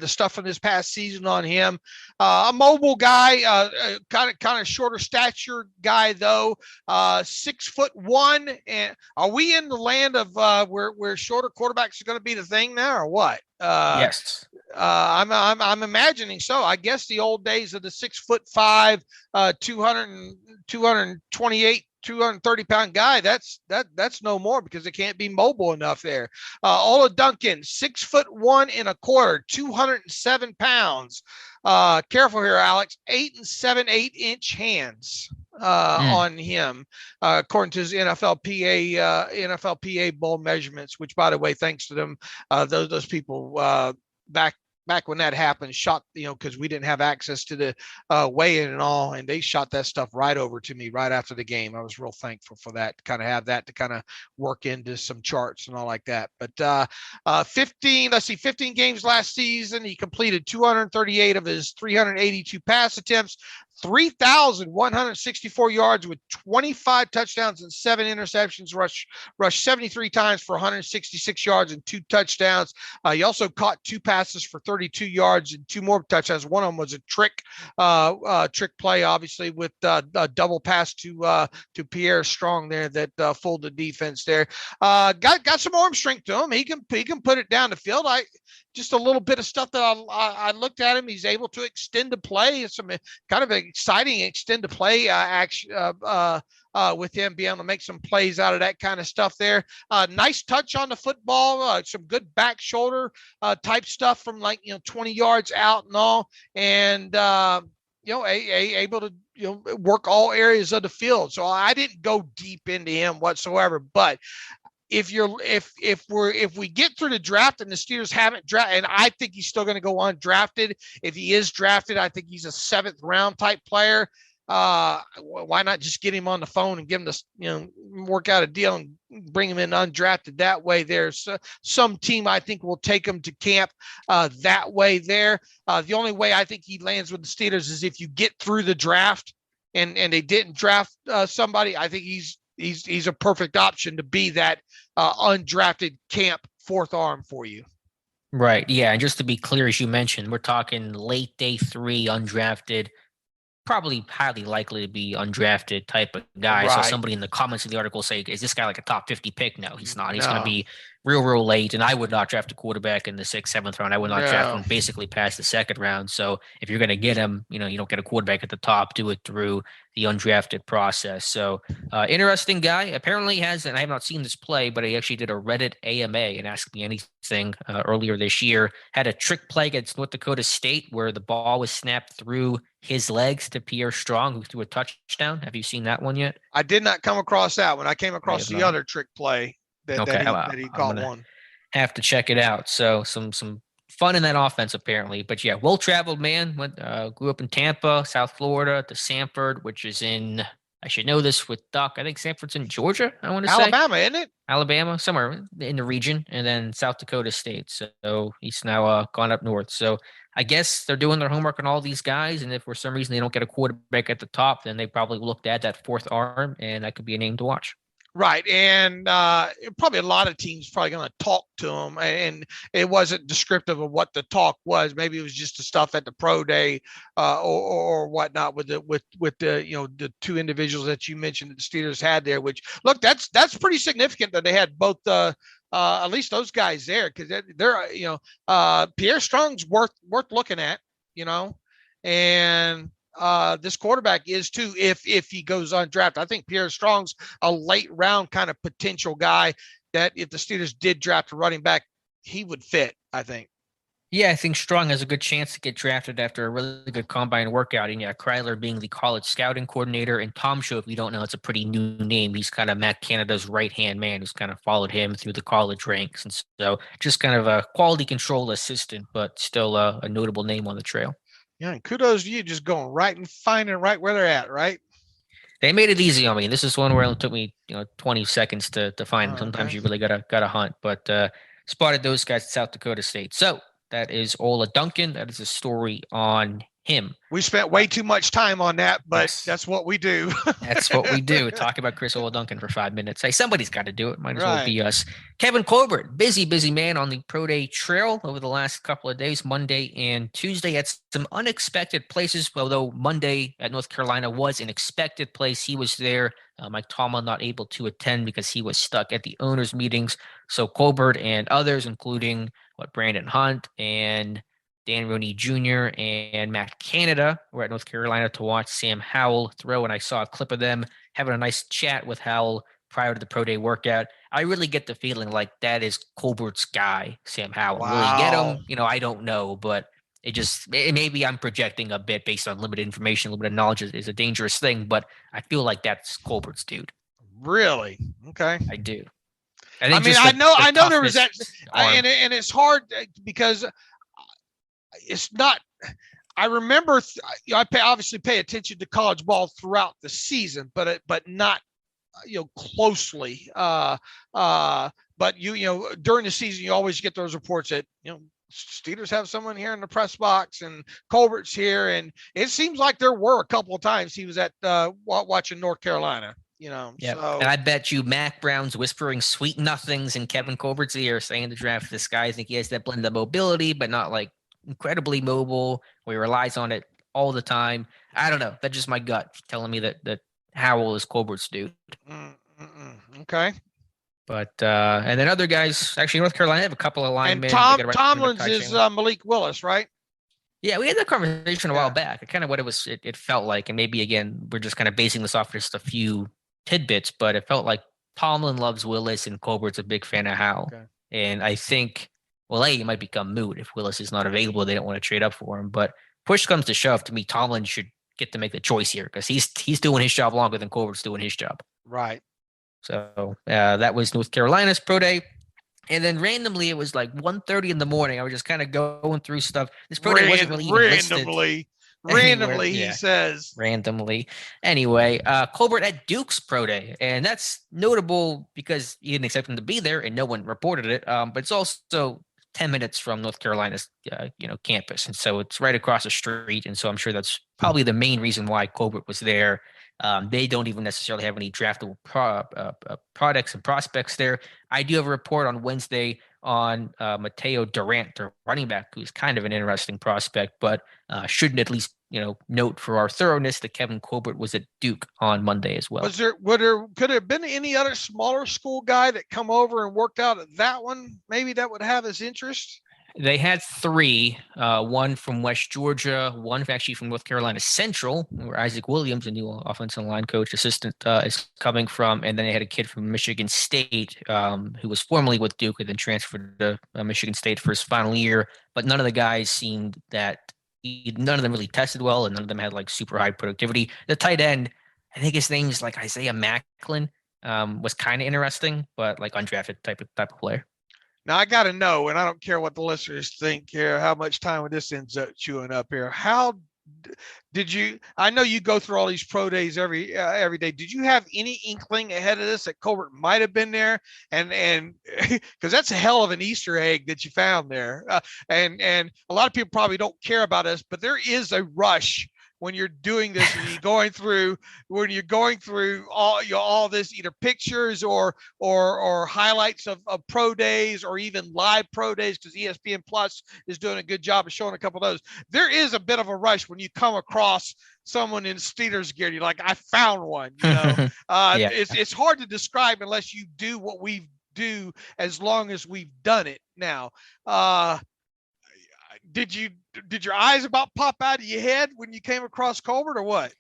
C: stuff from this past season on him, a mobile guy, kind of shorter stature guy though, 6'1". And are we in the land of where shorter quarterbacks are going to be the thing now, or what?
B: Yes.
C: I'm imagining so. I guess the old days of the 6'5", 228, 230-pound guy, that's no more, because it can't be mobile enough there. Oladuncan, 6'1.25", 207 pounds. Careful here, Alex. 8 7/8-inch hands on him, according to his NFLPA bowl measurements. Which, by the way, thanks to them, those people back when that happened, shot, because we didn't have access to the weigh-in and all, and they shot that stuff right over to me right after the game. I was real thankful for that, to kind of have that to kind of work into some charts and all like that. But 15 games last season. He completed 238 of his 382 pass attempts, 3,164 yards with 25 touchdowns and 7 interceptions, rushed 73 times for 166 yards and 2 touchdowns. He also caught 2 passes for 32 yards and 2 more touchdowns. One of them was a trick play, obviously, with a double pass to Pierre Strong there that fooled the defense there. Got some arm strength to him. He can put it down the field. Just a little bit of stuff that I looked at him. He's able to extend the play. Some kind of exciting extend the play action with him being able to make some plays out of that kind of stuff there. Nice touch on the football. Some good back shoulder type stuff from 20 yards out and all. And able to work all areas of the field. So I didn't go deep into him whatsoever, but if we get through the draft and the Steelers haven't drafted, and I think he's still going to go undrafted. If he is drafted, I think he's a 7th round type player. Why not just get him on the phone and give him this, work out a deal and bring him in undrafted that way? There's some team I think will take him to camp that way there. The only way I think he lands with the Steelers is if you get through the draft and they didn't draft somebody. I think he's a perfect option to be that undrafted camp 4th arm for you.
B: Right. Yeah. And just to be clear, as you mentioned, we're talking late day 3 undrafted, probably highly likely to be undrafted type of guy. Right. So somebody in the comments of the article say, is this guy like a top 50 pick? No, he's not. He's going to be real late. And I would not draft a quarterback in the 6th, 7th round. I would not draft one basically past the 2nd round. So if you're going to get him, you don't get a quarterback at the top, do it through the undrafted process. So interesting guy. Apparently has, and I have not seen this play, but he actually did a Reddit AMA and Ask Me Anything earlier this year. Had a trick play against North Dakota State where the ball was snapped through his legs to Pierre Strong, who threw a touchdown. Have you seen that one yet?
C: I did not come across that one. I came across the other trick play that he caught one.
B: Have to check it out. So some fun in that offense apparently. But yeah, well-traveled man. Grew up in Tampa, South Florida, to Samford, which is in I should know this with Duck. I think Sanford's in Georgia, I want to say.
C: Alabama, isn't it?
B: Alabama, somewhere in the region, and then South Dakota State. So he's now gone up north. So I guess they're doing their homework on all these guys, and if for some reason they don't get a quarterback at the top, then they probably looked at that fourth arm, and that could be a name to watch.
C: Right. And probably a lot of teams probably going to talk to him. And it wasn't descriptive of what the talk was. Maybe it was just the stuff at the pro day or whatnot with the the two individuals that you mentioned that the Steelers had there, which look, that's pretty significant that they had both at least those guys there, because they're Pierre Strong's worth looking at, and this quarterback is too, if he goes undrafted. I think Pierre Strong's a late round kind of potential guy that if the Steelers did draft a running back, he would fit, I think.
B: Yeah, I think Strong has a good chance to get drafted after a really good combine workout. And yeah, Kryler being the college scouting coordinator, and Tom Show, if you don't know, it's a pretty new name. He's kind of Matt Canada's right-hand man who's kind of followed him through the college ranks. And so just kind of a quality control assistant, but still a notable name on the trail.
C: Yeah, and kudos to you just going right and finding right where they're at, right?
B: They made it easy on me. This is one where it took me 20 seconds to find them. Sometimes you really gotta hunt, but spotted those guys at South Dakota State. So that is Ola Duncan. That is a story on him.
C: We spent way too much time on that, but
B: Yes.
C: That's what we do.
B: That's what we do. Talk about Chris Ola Duncan for 5 minutes. Hey, somebody's got to do it. Might as well
C: Right.
B: be us. Kevin Colbert, busy man on the pro day trail over the last couple of days, Monday and Tuesday, at some unexpected places. Although Monday at North Carolina was an expected place, he was there. Mike Tomlin not able to attend because he was stuck at the owners' meetings. So Colbert and others, including Brandon Hunt and Dan Rooney Jr. and Matt Canada were at North Carolina to watch Sam Howell throw, and I saw a clip of them having a nice chat with Howell prior to the pro day workout. I really get the feeling like that is Colbert's guy, Sam Howell.
C: Wow.
B: Will he get him? I don't know, but maybe I'm projecting a bit based on limited information. Limited knowledge is a dangerous thing, but I feel like that's Colbert's dude.
C: Really? Okay.
B: I do.
C: I know there was that, and it's hard because it's not. I remember, I obviously pay attention to college ball throughout the season, but not, closely. But during the season, you always get those reports that Steelers have someone here in the press box and Colbert's here, and it seems like there were a couple of times he was at watching North Carolina.
B: Yeah,
C: so.
B: And I bet you Mac Brown's whispering sweet nothings in Kevin Colbert's ear, saying to draft this guy. I think he has that blend of mobility, but not like incredibly mobile, where he relies on it all the time. I don't know. That's just my gut telling me that Howell is Colbert's dude.
C: Okay.
B: But and then other guys, actually North Carolina have a couple of linemen.
C: And Tomlin's is Malik Willis, right?
B: Yeah, we had that conversation a while back. Kind of what it felt like, and maybe again we're just kind of basing this off just a few tidbits, but it felt like Tomlin loves Willis and Colbert's a big fan of Howell. Okay. And I think, it might become moot if Willis is not available. They don't want to trade up for him. But push comes to shove, to me, Tomlin should get to make the choice here because he's doing his job longer than Colbert's doing his job.
C: Right.
B: So that was North Carolina's pro day. And then randomly, it was like 1:30 in the morning. I was just kind of going through stuff. This pro day wasn't really even listed.
C: Randomly, he says.
B: Randomly. Anyway, Colbert at Duke's pro day. And that's notable because he didn't expect him to be there and no one reported it. But it's also 10 minutes from North Carolina's, campus. And so it's right across the street. And so I'm sure that's probably the main reason why Colbert was there. They don't even necessarily have any draftable products and prospects there. I do have a report on Wednesday on Mateo Durant, their running back, who's kind of an interesting prospect, but shouldn't at least note for our thoroughness that Kevin Colbert was at Duke on Monday as well.
C: Could there have been any other smaller school guy that come over and worked out at that one? Maybe that would have his interest.
B: They had three, one from West Georgia, one actually from North Carolina Central, where Isaac Williams, a new offensive line coach assistant, is coming from. And then they had a kid from Michigan State who was formerly with Duke and then transferred to Michigan State for his final year. But none of the guys seemed none of them really tested well, and none of them had like super high productivity. The tight end, I think his name is like Isaiah Macklin, was kind of interesting, but like undrafted type of player.
C: Now, I got to know, and I don't care what the listeners think here, how much time this ends up chewing up here. How did you? I know you go through all these pro days every day. Did you have any inkling ahead of this that Colbert might have been there? And because that's a hell of an Easter egg that you found there. And a lot of people probably don't care about us, but there is a rush when you're doing this, when you're going through all this, either pictures or highlights of pro days, or even live pro days, because ESPN Plus is doing a good job of showing a couple of those. There is a bit of a rush when you come across someone in Steelers gear. You're like, I found one.
B: Yeah.
C: It's hard to describe unless you do what we do, as long as we've done it now. Did your eyes about pop out of your head when you came across Colbert, or what?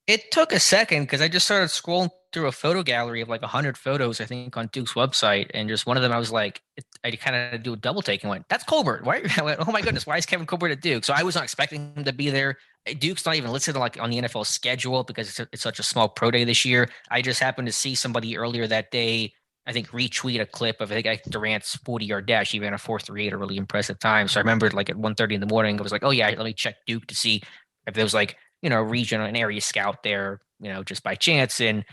B: It took a second because I just started scrolling through a photo gallery of like 100 photos, I think, on Duke's website. And just one of them, I was like, I kind of do a double take and went, that's Colbert. Why? I went, oh my goodness, why is Kevin Colbert at Duke? So I was not expecting him to be there. Duke's not even listed like on the NFL schedule because it's such a small pro day this year. I just happened to see somebody earlier that day, I think, retweet a clip of, I think, Durant's 40-yard dash. He ran a 4.38, a really impressive time. So I remembered like at 1:30 in the morning, I was like, oh yeah, let me check Duke to see if there was like, a region, an area scout there, just by chance. And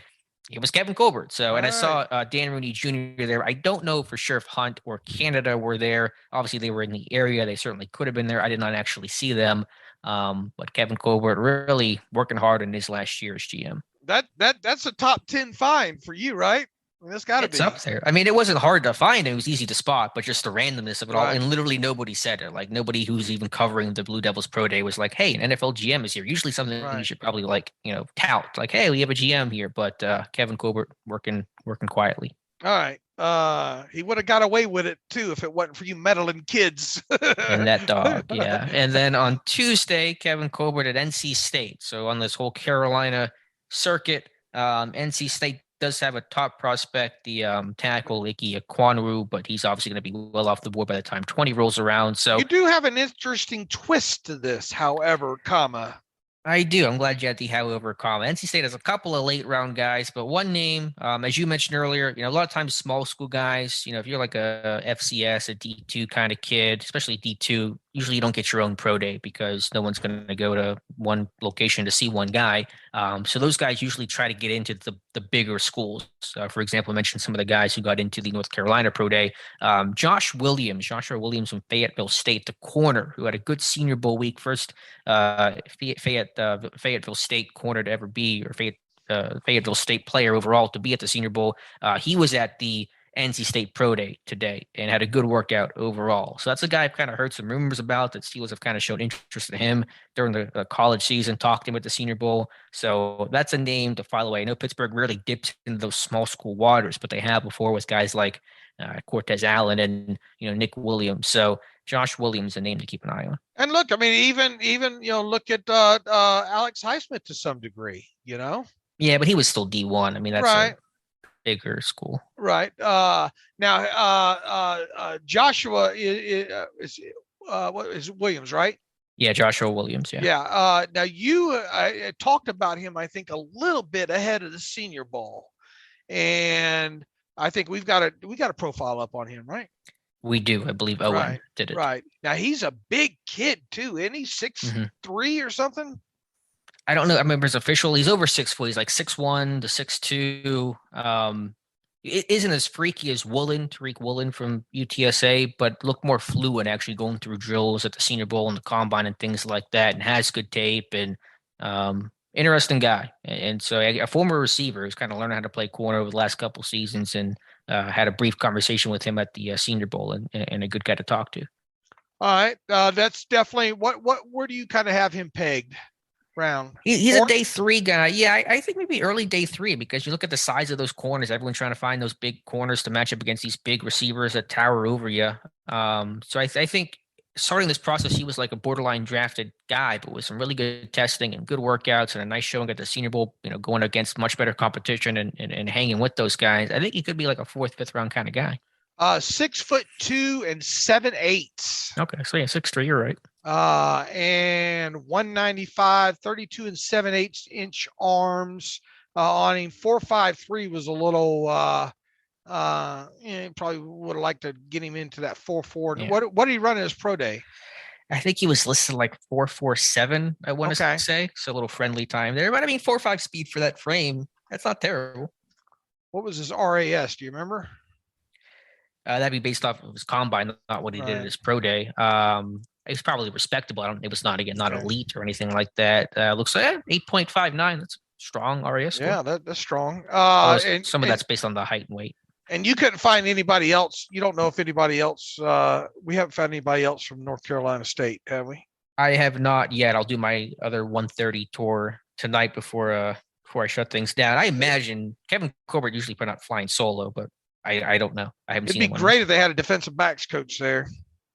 B: it was Kevin Colbert. So, and I saw Dan Rooney Jr. there. I don't know for sure if Hunt or Canada were there. Obviously, they were in the area. They certainly could have been there. I did not actually see them. But Kevin Colbert really working hard in his last year as GM.
C: That's a top 10 find for you, right? I mean, it's
B: up there. I mean, it wasn't hard to find. It was easy to spot, but just the randomness of it all. And literally nobody said it. Like, nobody who's even covering the Blue Devils Pro Day was like, hey, an NFL GM is here. Usually something you should probably tout. Like, hey, we have a GM here. But Kevin Colbert working quietly.
C: All right. He would have got away with it too if it wasn't for you meddling kids.
B: And that dog, yeah. And then on Tuesday, Kevin Colbert at NC State. So on this whole Carolina circuit, NC State does have a top prospect, the tackle Ike Ekwonu, but he's obviously going to be well off the board by the time 20 rolls around. So
C: you do have an interesting twist to this, however,
B: I do. I'm glad you had the however comma. NC State has a couple of late round guys, but one name, as you mentioned earlier, a lot of times small school guys, if you're like a FCS, a D2 kind of kid, especially D2, usually you don't get your own pro day because no one's going to go to one location to see one guy. So those guys usually try to get into the bigger schools. For example, I mentioned some of the guys who got into the North Carolina pro day. Joshua Williams from Fayetteville State, the corner who had a good Senior Bowl week, first Fayetteville State corner to ever be, or Fayetteville State player overall to be at the Senior Bowl. He was at the NC State Pro Day today and had a good workout overall. So that's a guy I've kind of heard some rumors about, that Steelers have kind of showed interest in him during the college season, talked to him at the Senior Bowl. So that's a name to file away. I know Pittsburgh rarely dips into those small school waters, but they have before with guys like Cortez Allen and Nick Williams. So Josh Williams, a name to keep an eye on.
C: And look, I mean, even look at Alex Highsmith to some degree.
B: Yeah, but he was still D1. I mean, that's right. Bigger school,
C: right? Now, Joshua is Williams, right?
B: Yeah, Joshua Williams. Yeah.
C: Yeah. Now you talked about him, I think, a little bit ahead of the Senior Bowl, and I think we got a profile up on him, right?
B: We do. I believe Owen did it.
C: Right. Now he's a big kid too, isn't he? 6'3" or something.
B: I don't know. I remember his official. He's over 6 foot. He's like 6'1" to 6'2". It isn't as freaky as Tariq Woolen from UTSA, but looked more fluid actually going through drills at the Senior Bowl and the Combine and things like that, and has good tape and interesting guy. And so a former receiver who's kind of learning how to play corner over the last couple seasons, and had a brief conversation with him at the Senior Bowl, and a good guy to talk to.
C: All right. That's definitely where do you kind of have him pegged? Round.
B: He's a day 3 guy. Yeah, I think maybe early day 3, because you look at the size of those corners. Everyone's trying to find those big corners to match up against these big receivers that tower over you. So I think starting this process, he was like a borderline drafted guy, but with some really good testing and good workouts and a nice showing at the Senior Bowl, going against much better competition and hanging with those guys. I think he could be like a 4th, 5th round kind of guy.
C: 6'2" and 7'8".
B: Okay, so yeah, 6'3", you're right.
C: And 195, 32 and 7/8 inch arms on him. 4.53 was a little. Probably would have liked to get him into that 4.4. Yeah. What did he run in his pro day?
B: I think he was listed like 4.47, I want to say. So a little friendly time there. But I mean, 4.5 speed for that frame. That's not terrible.
C: What was his RAS? Do you remember?
B: That'd be based off of his combine, not what he did at his pro day. It was probably respectable. It was not elite or anything like that. Looks like 8.59. That's strong RAS score.
C: Yeah, that's strong.
B: And some of that's based on the height and weight.
C: And you couldn't find anybody else. You don't know if anybody else. We haven't found anybody else from North Carolina State, have we?
B: I have not yet. I'll do my other 130 tour tonight before I shut things down. I imagine Kevin Colbert usually put out flying solo, but I don't know. I haven't seen.
C: It'd be great if they had a defensive backs coach there.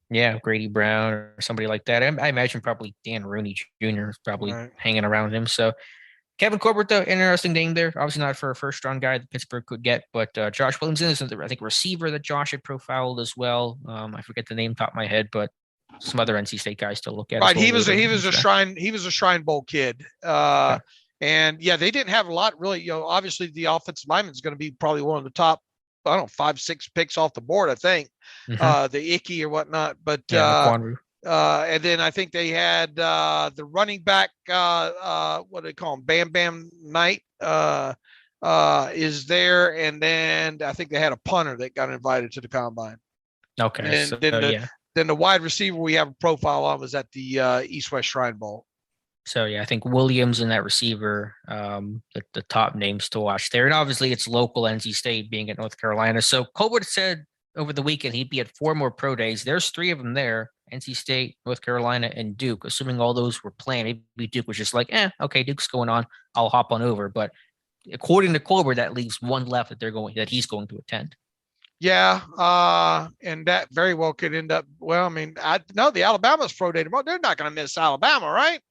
B: Yeah, Grady Brown or somebody like that. I imagine probably Dan Rooney Jr. is probably hanging around him. So Kevin Colbert, though, interesting name there. Obviously not for a first-round guy that Pittsburgh could get, but Josh Williamson is, I think, receiver that Josh had profiled as well. I forget the name top of my head, but some other NC State guys to look at.
C: Right, he was a Shrine Bowl kid. And yeah, they didn't have a lot really. Obviously the offensive lineman is going to be probably one of the top, 5-6 picks off the board, I think. The Icky or whatnot, but and then I think they had the running back, what do they call him? Bam Bam Knight is there, and then I think they had a punter that got invited to the combine.
B: Okay,
C: and then the wide receiver we have a profile on was at the East West Shrine Bowl.
B: So yeah, I think Williams and that receiver, the top names to watch there, and obviously it's local NC State being at North Carolina. So Colbert said over the weekend he'd be at 4 more pro days. There's 3 of them there: NC State, North Carolina, and Duke. Assuming all those were planned, maybe Duke was just like, okay, Duke's going on, I'll hop on over. But according to Colbert, that leaves 1 left that he's going to attend.
C: Yeah, and that very well could end up. Well, I mean, the Alabama's pro day tomorrow. They're not going to miss Alabama, right?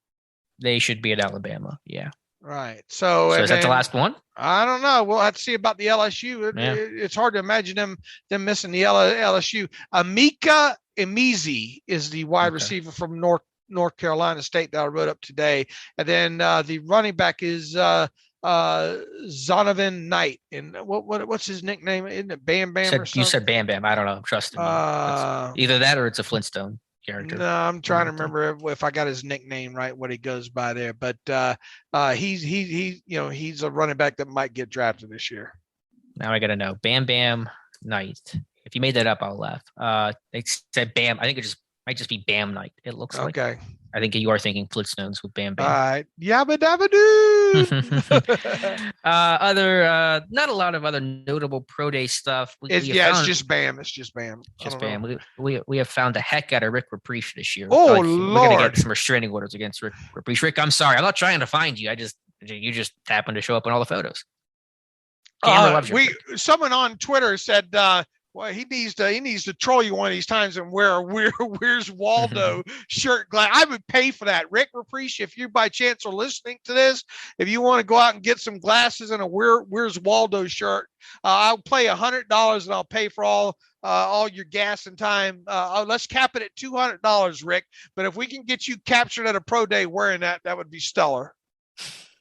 B: They should be at Alabama. Yeah.
C: Right. So
B: is that the last one?
C: I don't know. We'll have to see about the LSU. It's hard to imagine them missing the LSU. Amika Emizi is the wide receiver from North Carolina State that I wrote up today. And then the running back is Zonovan Knight. And what's his nickname? Isn't it Bam Bam or something?
B: You said Bam Bam. I don't know. Trust me. Either that or it's a Flintstone character.
C: No, I'm trying to remember if I got his nickname right, what he goes by there. But he's a running back that might get drafted this year.
B: Now I got to know. Bam Bam Knight. If you made that up, I'll laugh. They said Bam. I think it might just be Bam Knight. It looks like. Okay. I think you are thinking Flintstones with Bam Bam.
C: All right. Yabba dabba doo.
B: Not a lot of other notable pro day stuff.
C: It's just Bam. It's just Bam.
B: Just Bam. We have found the heck out of Rick Repriche this year.
C: Oh, Lord.
B: We're going to get some restraining orders against Rick Repriche. Rick, I'm sorry. I'm not trying to find you. You just happened to show up in all the photos.
C: Someone on Twitter said, well, he needs to troll you one of these times and wear a Where's Waldo shirt. I would pay for that. Rick Repriche, if you by chance are listening to this, if you want to go out and get some glasses and a Where's Waldo shirt, I'll pay $100 and I'll pay for all your gas and time. Let's cap it at $200, Rick. But if we can get you captured at a pro day wearing that would be stellar.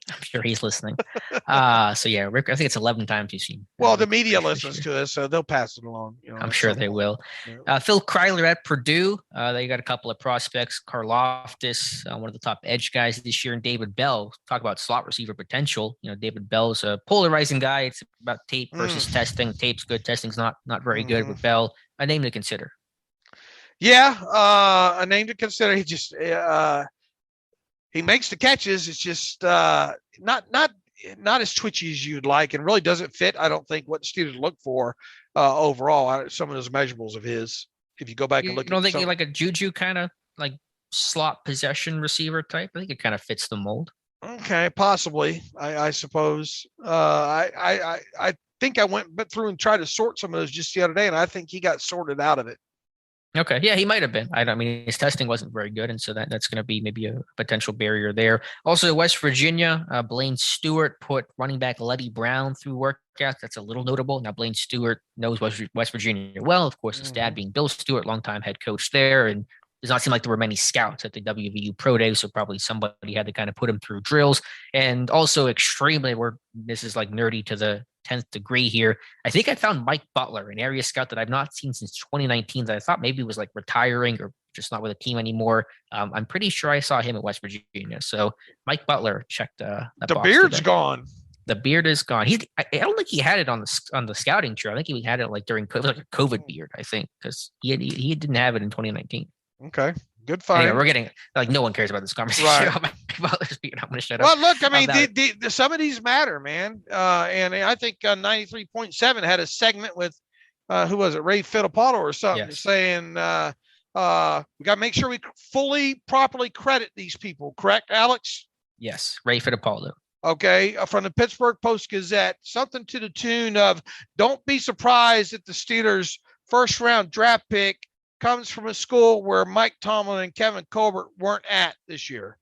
B: I'm sure he's listening. So yeah, Rick, I think it's 11 times you've seen.
C: Well, the media listens to us, so they'll pass it along.
B: I'm sure they will. Yeah. Phil Kryler at Purdue. They got a couple of prospects. Karloftis, one of the top edge guys this year, and David Bell. Talk about slot receiver potential. David Bell's a polarizing guy. It's about tape versus testing. Tape's good. Testing's not very good with Bell. A name to consider.
C: Yeah, a name to consider. He just he makes the catches. It's just not as twitchy as you'd like, and really doesn't fit, I don't think, what the Steelers look for overall. Some of those measurables of his, if you go back and look.
B: You don't think like a Juju kind of like slot possession receiver type? I think it kind of fits the mold.
C: Okay, possibly. I suppose. I think I went through and tried to sort some of those just the other day, and I think he got sorted out of it.
B: Okay. Yeah, he might have been. I mean, his testing wasn't very good, and so that's going to be maybe a potential barrier there. Also, West Virginia, Blaine Stewart put running back Letty Brown through workouts. That's a little notable. Now, Blaine Stewart knows West Virginia well. Of course, his dad being Bill Stewart, longtime head coach there, and does not seem like there were many scouts at the WVU Pro Day, so probably somebody had to kind of put him through drills. And also extremely, this is like nerdy to the 10th degree here. I think I found Mike Butler, an area scout that I've not seen since 2019 that I thought maybe was like retiring or just not with a team anymore. I'm pretty sure I saw him at West Virginia. So Mike Butler checked the
C: beard's
B: today.
C: Gone.
B: The beard is gone. I don't think he had it on the scouting trip. I think he had it like during COVID, like a COVID beard, I think, because he didn't have it in 2019.
C: Okay. Good find.
B: Anyway, we're getting like no one cares about this conversation.
C: Right.
B: About Mike Butler's beard. I'm going to shut
C: Well,
B: up.
C: look, I mean, some of these matter, man. And I think 93.7 had a segment with who was it, Ray Fittipaldo or something, saying we got to make sure we properly credit these people. Correct, Alex?
B: Yes, Ray Fittipaldo.
C: Okay, from the Pittsburgh Post-Gazette, something to the tune of, don't be surprised that the Steelers' first-round draft pick comes from a school where Mike Tomlin and Kevin Colbert weren't at this year.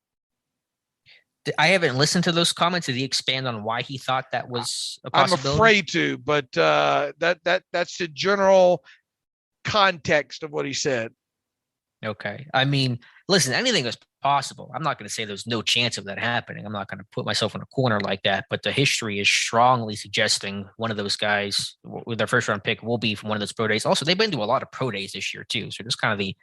B: I haven't listened to those comments. Did he expand on why he thought that was a possibility?
C: I'm afraid to, but that's the general context of what he said.
B: Okay. I mean, listen, anything is possible. I'm not going to say there's no chance of that happening. I'm not going to put myself in a corner like that, but the history is strongly suggesting one of those guys with their first round pick will be from one of those pro days. Also, they've been to a lot of pro days this year too. So just kind of the,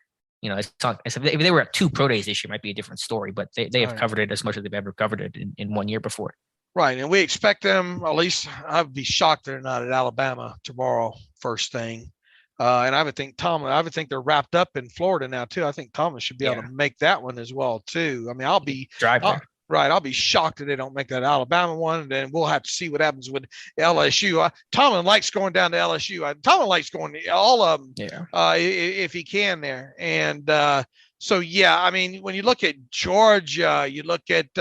B: it's not, if they were at 2 pro days this year, it might be a different story, but they have covered it as much as they've ever covered it in 1 year before.
C: Right. And we expect them, at least I'd be shocked they're not at Alabama tomorrow, first thing. And I would think they're wrapped up in Florida now too. I think Thomas should be able to make that one as well too. I mean, I'll be shocked if they don't make that Alabama one. And then we'll have to see what happens with LSU. Tomlin likes going down to LSU. Tomlin likes going to all of them if he can there. And so, yeah, I mean, when you look at Georgia, you look at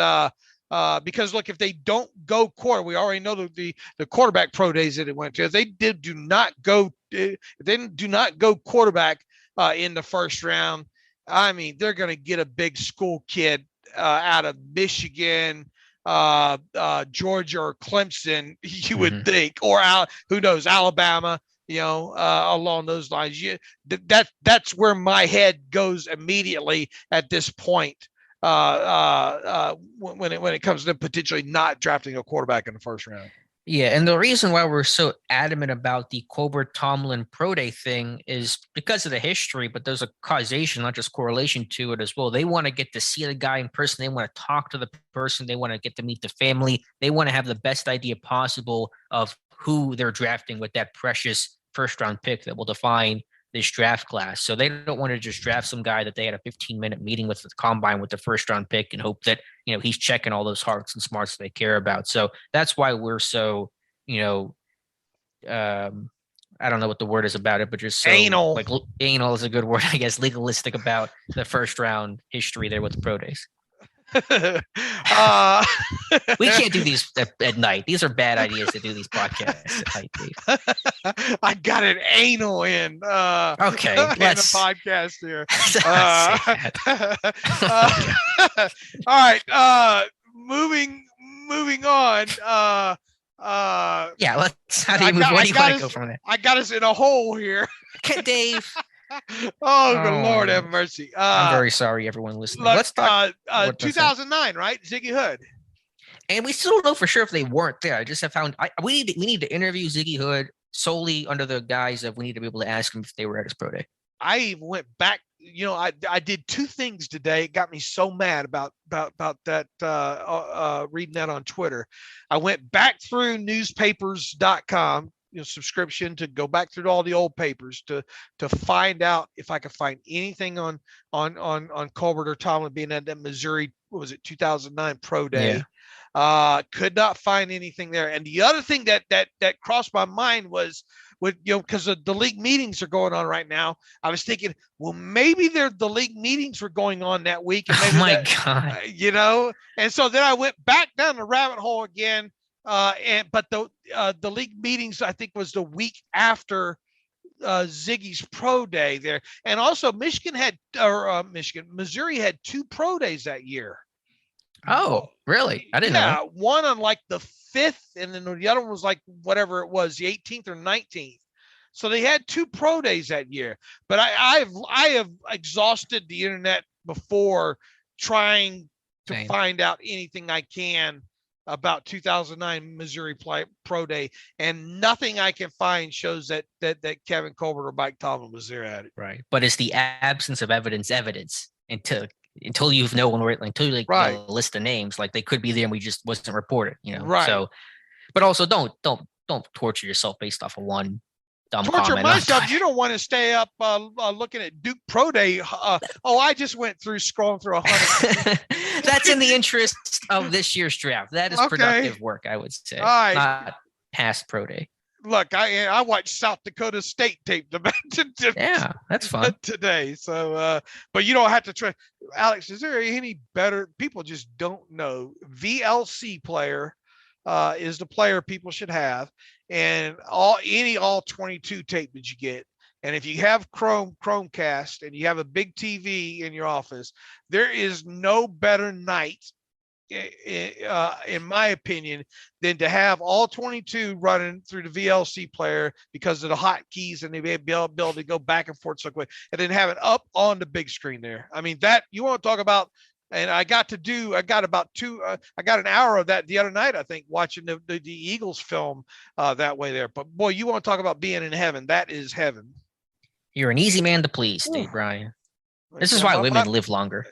C: because look, if they don't go quarter, we already know the quarterback pro days that it went to. If they do not go quarterback in the first round, I mean, they're going to get a big school kid out of Michigan, Georgia, or Clemson. You would think, or who knows, Alabama. Along those lines. That's where my head goes immediately at this point. When it comes to potentially not drafting a quarterback in the first round.
B: Yeah, and the reason why we're so adamant about the Colbert-Tomlin pro day thing is because of the history, but there's a causation, not just correlation to it as well. They want to get to see the guy in person. They want to talk to the person. They want to get to meet the family. They want to have the best idea possible of who they're drafting with that precious first-round pick that will define this draft class. So they don't want to just draft some guy that they had a 15-minute meeting with the combine with the first-round pick and hope that, he's checking all those hearts and smarts they care about. So that's why we're so, I don't know what the word is about it, but just so
C: anal.
B: Like anal is a good word, I guess, legalistic about the first-round history there with the pro days. We can't do these at night. These are bad ideas to do these podcasts at night, Dave.
C: I got an anal in.
B: Okay,
C: let's in a podcast here. All right. Moving on.
B: Yeah, let's. How do you move? Where do you want to go from there?
C: I got us in a hole here.
B: Dave.
C: Oh, Lord have mercy.
B: I'm very sorry, everyone listening.
C: Let's talk 2009, right? Ziggy Hood.
B: And we still don't know for sure if they weren't there. I just have found we need to interview Ziggy Hood solely under the guise of we need to be able to ask him if they were at his pro day.
C: I even went back. I did 2 things today. It got me so mad about that. Reading that on Twitter. I went back through newspapers.com. Subscription to go back through all the old papers to find out if I could find anything on Colbert or Tomlin being at that Missouri, what was it, 2009 pro day. Could not find anything there. And the other thing that crossed my mind was because the league meetings are going on right now. I was thinking, well, maybe the league meetings were going on that week. And maybe
B: God.
C: And so then I went back down the rabbit hole again. But the league meetings, I think, was the week after Ziggy's pro day there. And also Missouri had 2 pro days that year.
B: Oh, really? I didn't know.
C: One on like the 5th, and then the other one was like whatever it was, the 18th or 19th. So they had 2 pro days that year. But I have exhausted the internet before trying to find out anything I can about 2009 Missouri Pro Day, and nothing I can find shows that Kevin Colbert or Mike Tomlin was there at it.
B: Right, but it's the absence of evidence until you've known where, until you
C: Right.
B: know, list of names, like they could be there and we just wasn't reported, you know.
C: Right.
B: So, but also don't torture yourself based off of one dumb
C: torture
B: comment.
C: myself. You don't want to stay up looking at Duke Pro Day. I just went through scrolling through 100.
B: That's in the interest of this year's draft. That is productive work, I would say.
C: All right.
B: Not past Pro Day.
C: Look, I watched South Dakota State tape
B: yeah, that's fun
C: today. So, but you don't have to try. Alex, is there any better? People just don't know. VLC player is the player people should have, and all 22 tape that you get. And if you have Chromecast and you have a big TV in your office, there is no better night, in my opinion, than to have all 22 running through the VLC player because of the hotkeys, and they be able to go back and forth so quick, and then have it up on the big screen there. I mean, that you want to talk about. And I got an hour of that the other night, I think, watching the Eagles film that way there. But boy, you want to talk about being in heaven. That is heaven.
B: You're an easy man to please, Dave Bryan. This is why women live longer.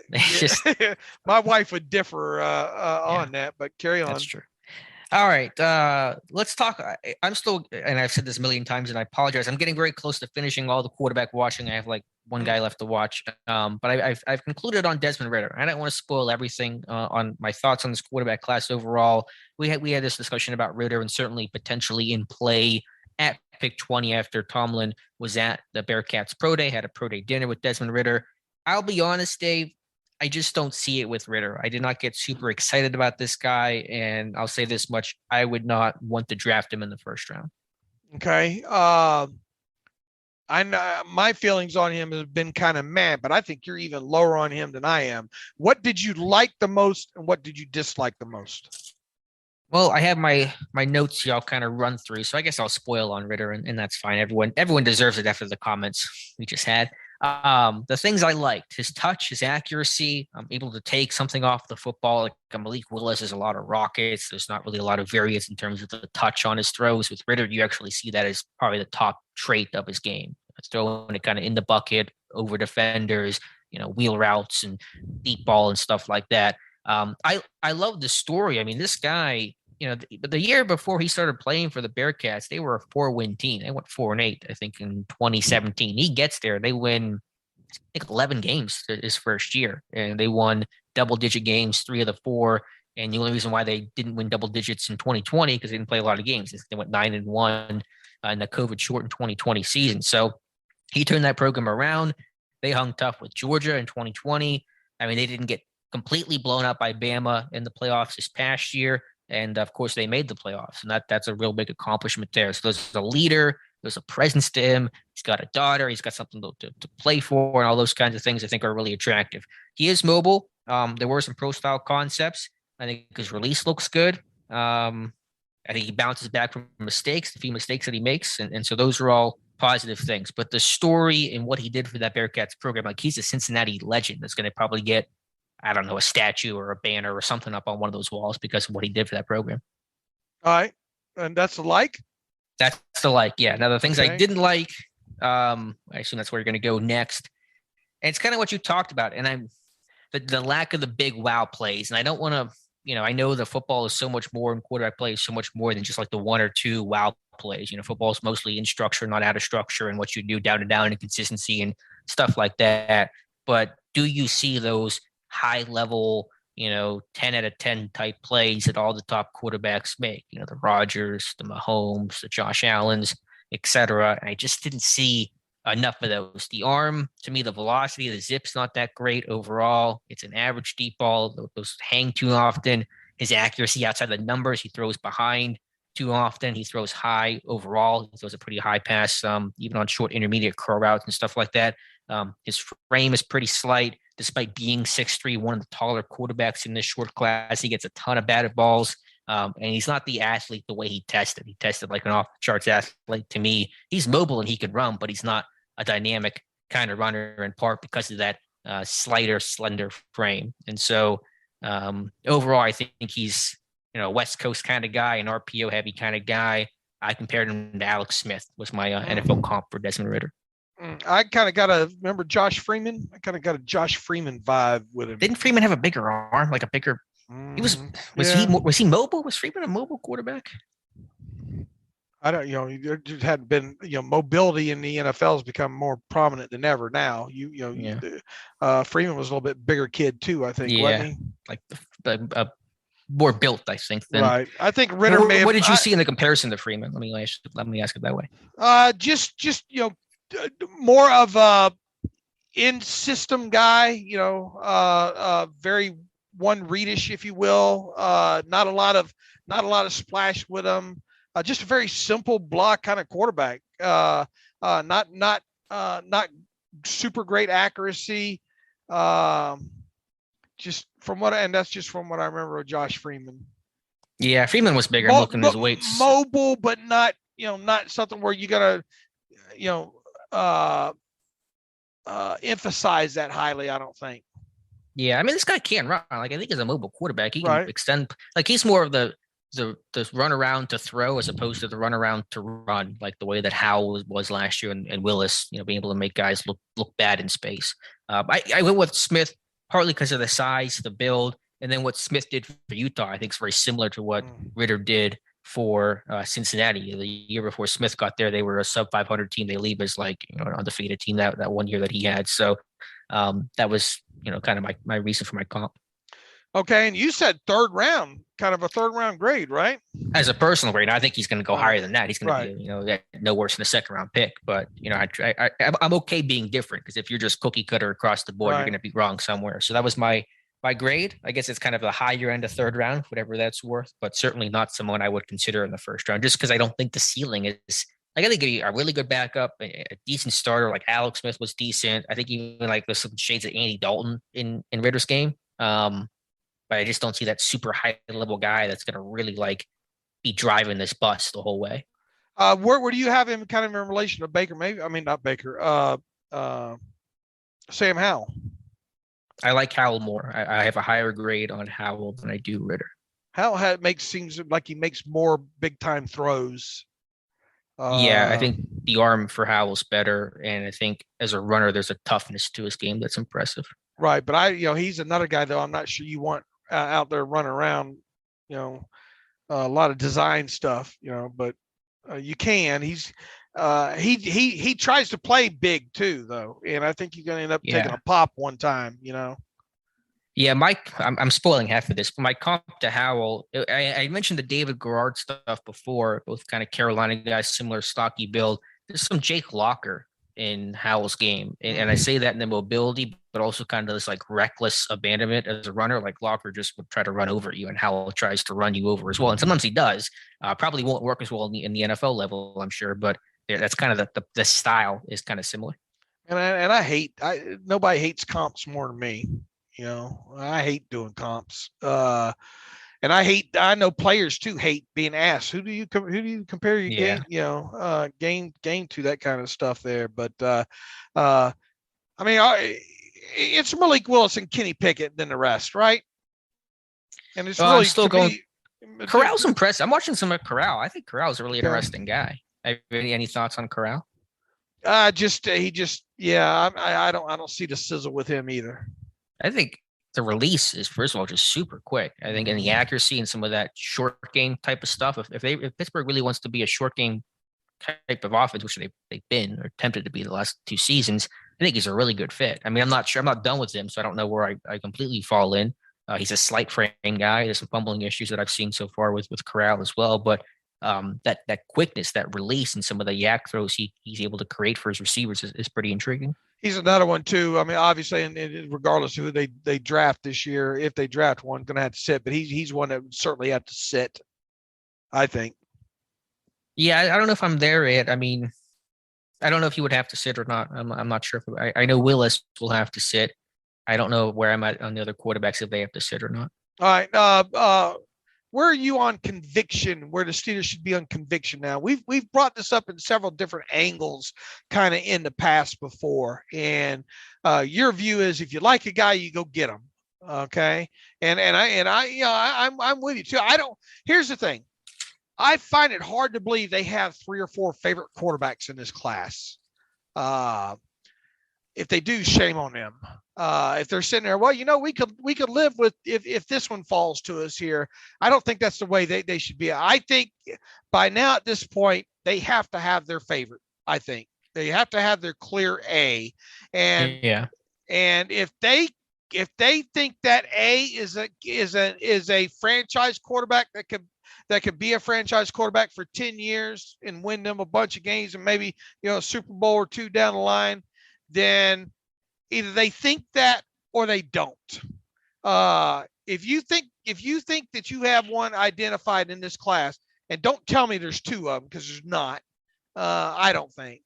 C: My wife would differ on that, but carry on.
B: That's true. All right. Let's talk. I'm still, and I've said this a million times, and I apologize. I'm getting very close to finishing all the quarterback watching. I have like one guy left to watch. But I've concluded on Desmond Ridder. I don't want to spoil everything on my thoughts on this quarterback class overall. We had this discussion about Ridder and certainly potentially in play at pick 20 after Tomlin was at the Bearcats Pro Day, had a Pro Day dinner with Desmond Ridder. I'll be honest, Dave, I just don't see it with Ridder. I did not get super excited about this guy, and I'll say this much: I would not want to draft him in the first round.
C: Okay. My feelings on him have been kind of mad, but I think you're even lower on him than I am. What did you like the most, and what did you dislike the most?
B: Well, I have my notes here. I'll kind of run through, so I guess I'll spoil on Ridder, and that's fine. Everyone deserves it after the comments we just had. The things I liked: his touch, his accuracy. I'm able to take something off the football. Like Malik Willis has a lot of rockets. There's not really a lot of variance in terms of the touch on his throws. With Ridder, you actually see that as probably the top trait of his game. It's throwing it kind of in the bucket, over defenders, wheel routes and deep ball and stuff like that. I love the story. I mean, this guy, the year before he started playing for the Bearcats, they were a 4-win team. They went 4-8, I think, in 2017. He gets there. They win, I think, 11 games his first year, and they won double-digit games, 3 of the 4. And the only reason why they didn't win double digits in 2020 because they didn't play a lot of games. They went 9-1 in the COVID-shortened 2020 season. So he turned that program around. They hung tough with Georgia in 2020. I mean, they didn't get completely blown out by Bama in the playoffs this past year. And of course, they made the playoffs, and that's a real big accomplishment there. So there's a leader, there's a presence to him. He's got a daughter, he's got something to play for, and all those kinds of things I think are really attractive. He is mobile. There were some pro style concepts. I think his release looks good. I think he bounces back from mistakes, the few mistakes that he makes, and so those are all positive things. But the story and what he did for that Bearcats program, like he's a Cincinnati legend that's going to probably get, I don't know, a statue or a banner or something up on one of those walls because of what he did for that program.
C: All right. And that's the like?
B: That's the like, yeah. Now, the things I didn't like, I assume that's where you're going to go next. And it's kind of what you talked about. And the lack of the big wow plays. And I don't want to, I know the football is so much more, and quarterback play is so much more than just like the 1 or 2 wow plays. Football is mostly in structure, not out of structure, and what you do down and down and consistency and stuff like that. But do you see those high level, 10 out of 10 type plays that all the top quarterbacks make, the Rodgers, the Mahomes, the Josh Allens, etc. I just didn't see enough of those. The arm, to me, the velocity, the zip's not that great overall. It's an average deep ball. Those hang too often. His accuracy outside the numbers, he throws behind too often. He throws high overall. He throws a pretty high pass, even on short intermediate curl routes and stuff like that. His frame is pretty slight. Despite being 6'3", one of the taller quarterbacks in this short class, he gets a ton of batted balls. And he's not the athlete the way he tested. He tested like an off-the-charts athlete to me. He's mobile and he can run, but he's not a dynamic kind of runner, in part because of that slender frame. And so overall, I think he's West Coast kind of guy, an RPO heavy kind of guy. I compared him to Alex Smith was my NFL comp for Desmond Ridder.
C: I kind of remember Josh Freeman. I kind of got a Josh Freeman vibe with him.
B: Didn't Freeman have a bigger arm, like a bigger? He was he mobile? Was Freeman a mobile quarterback?
C: I don't, there just hadn't been, mobility in the NFL has become more prominent than ever now. Freeman was a little bit bigger kid too, I think, wasn't he?
B: Like the more built, I think.
C: Right. I think Ridder
B: What did you see in the comparison to Freeman? Let me ask it that way.
C: Just more of a in system guy, very one readish, if you will. Not a lot of splash with him. Just a very simple block kind of quarterback. Not super great accuracy. Just from what I remember of Josh Freeman.
B: Yeah, Freeman was bigger. I'm looking at his weights.
C: Mobile, but not something where you gotta emphasize that highly. I don't think.
B: Yeah, I mean, this guy can run. Like, I think he's a mobile quarterback. He can extend. Like, he's more of the run around to throw as opposed to the run around to run, like the way that Howell was last year, and Willis, being able to make guys look bad in space. I went with Smith partly because of the size, the build, and then what Smith did for Utah. I think is very similar to what Ridder did for Cincinnati. The year before Smith got there, they were a sub 500 team. They leave as like an undefeated team that one year that he had. So that was kind of my reason for my comp.
C: Okay, and you said third round, kind of a third round grade, right?
B: As a personal grade, I think he's going to go higher than that. He's going to be, no worse than a second round pick. But I'm okay being different, because if you're just cookie cutter across the board, you're going to be wrong somewhere. So that was my grade. I guess it's kind of the higher end of third round, whatever that's worth, but certainly not someone I would consider in the first round, just because I don't think the ceiling is. Like, I think a really good backup, a decent starter like Alex Smith was decent. I think even like there's some shades of Andy Dalton in Ridder's game. But I just don't see that super high level guy that's going to really be driving this bus the whole way.
C: Where do you have him kind of in relation to Baker? Maybe, I mean, not Baker, Sam Howell.
B: I like Howell more. I have a higher grade on Howell than I do Ridder.
C: Howell seems like he makes more big time throws.
B: I think the arm for Howell's better. And I think as a runner, there's a toughness to his game that's impressive.
C: Right. But he's another guy, though, I'm not sure you want out there running around, a lot of design stuff, but you can. He tries to play big too, though. And I think you're going to end up taking a pop one time,
B: Yeah, I'm spoiling half of this, but my comp to Howell, I mentioned the David Garrard stuff before, both kind of Carolina guys, similar stocky build. There's some Jake Locker in Howell's game. And I say that in the mobility, but also kind of this reckless abandonment as a runner. Like, Locker just would try to run over you, and Howell tries to run you over as well. And sometimes he does. Probably won't work as well in the NFL level, I'm sure, but that's kind of the style is kind of similar.
C: And nobody hates comps more than me. I hate doing comps. And I know players too hate being asked, who do you compare your game, game to, that kind of stuff there. But I mean, it's Malik Willis and Kenny Pickett than the rest, right? And it's really
B: still going. Corral's impressive. I'm watching some of Corral. I think Corral's a really interesting guy. Any thoughts on Corral?
C: I don't see the sizzle with him either.
B: I think the release is, first of all, just super quick. I think, and the accuracy and some of that short game type of stuff. If Pittsburgh really wants to be a short game type of offense, which they've been or attempted to be the last two seasons, I think he's a really good fit. I mean, I'm not sure. I'm not done with him, so I don't know where I completely fall in. He's a slight frame guy. There's some fumbling issues that I've seen so far with Corral as well, but that quickness, that release, and some of the yak throws he's able to create for his receivers is pretty intriguing.
C: He's another one too. I mean, obviously, and regardless of who they draft this year, if they draft one, going to have to sit. But he's one that would certainly have to sit, I think.
B: Yeah, I don't know if I'm there yet. I mean, I don't know if he would have to sit or not. I'm not sure. I know Willis will have to sit. I don't know where I'm at on the other quarterbacks, if they have to sit or not.
C: All right. Where are you on conviction, where the Steelers should be on conviction now? We've brought this up in several different angles kind of in the past before. And your view is, if you like a guy, you go get him. Okay. I'm with you too. Here's the thing. I find it hard to believe they have 3 or 4 favorite quarterbacks in this class. If they do, shame on them. If they're sitting there, well, we could live with if this one falls to us here. I don't think that's the way they should be. I think by now at this point, they have to have their favorite. I think they have to have their clear A. And if they think that A is a franchise quarterback that could be a franchise quarterback for 10 years and win them a bunch of games and maybe, a Super Bowl or 2 down the line, then either they think that or they don't. If you think that you have one identified in this class, and don't tell me there's 2 of them, because there's not, I don't think,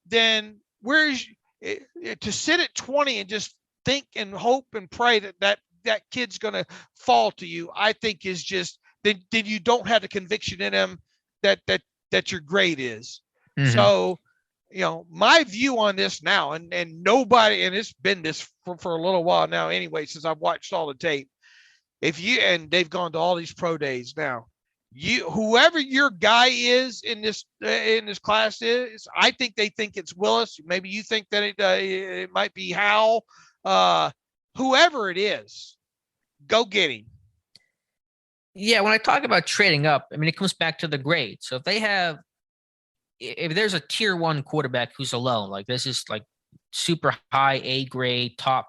C: then where's to sit at 20 and just think and hope and pray that kid's going to fall to you, I think is just, then you don't have the conviction in him that your grade is. Mm-hmm. So, my view on this now, and nobody, and it's been this for a little while now anyway, since I've watched all the tape. And they've gone to all these pro days now, whoever your guy is in this class is, I think they think it's Willis. Maybe you think that it might be Howell. Whoever it is, go get him.
B: Yeah, when I talk about trading up, it comes back to the grade. So if there's a tier 1 quarterback who's alone, like this is like super high A grade, top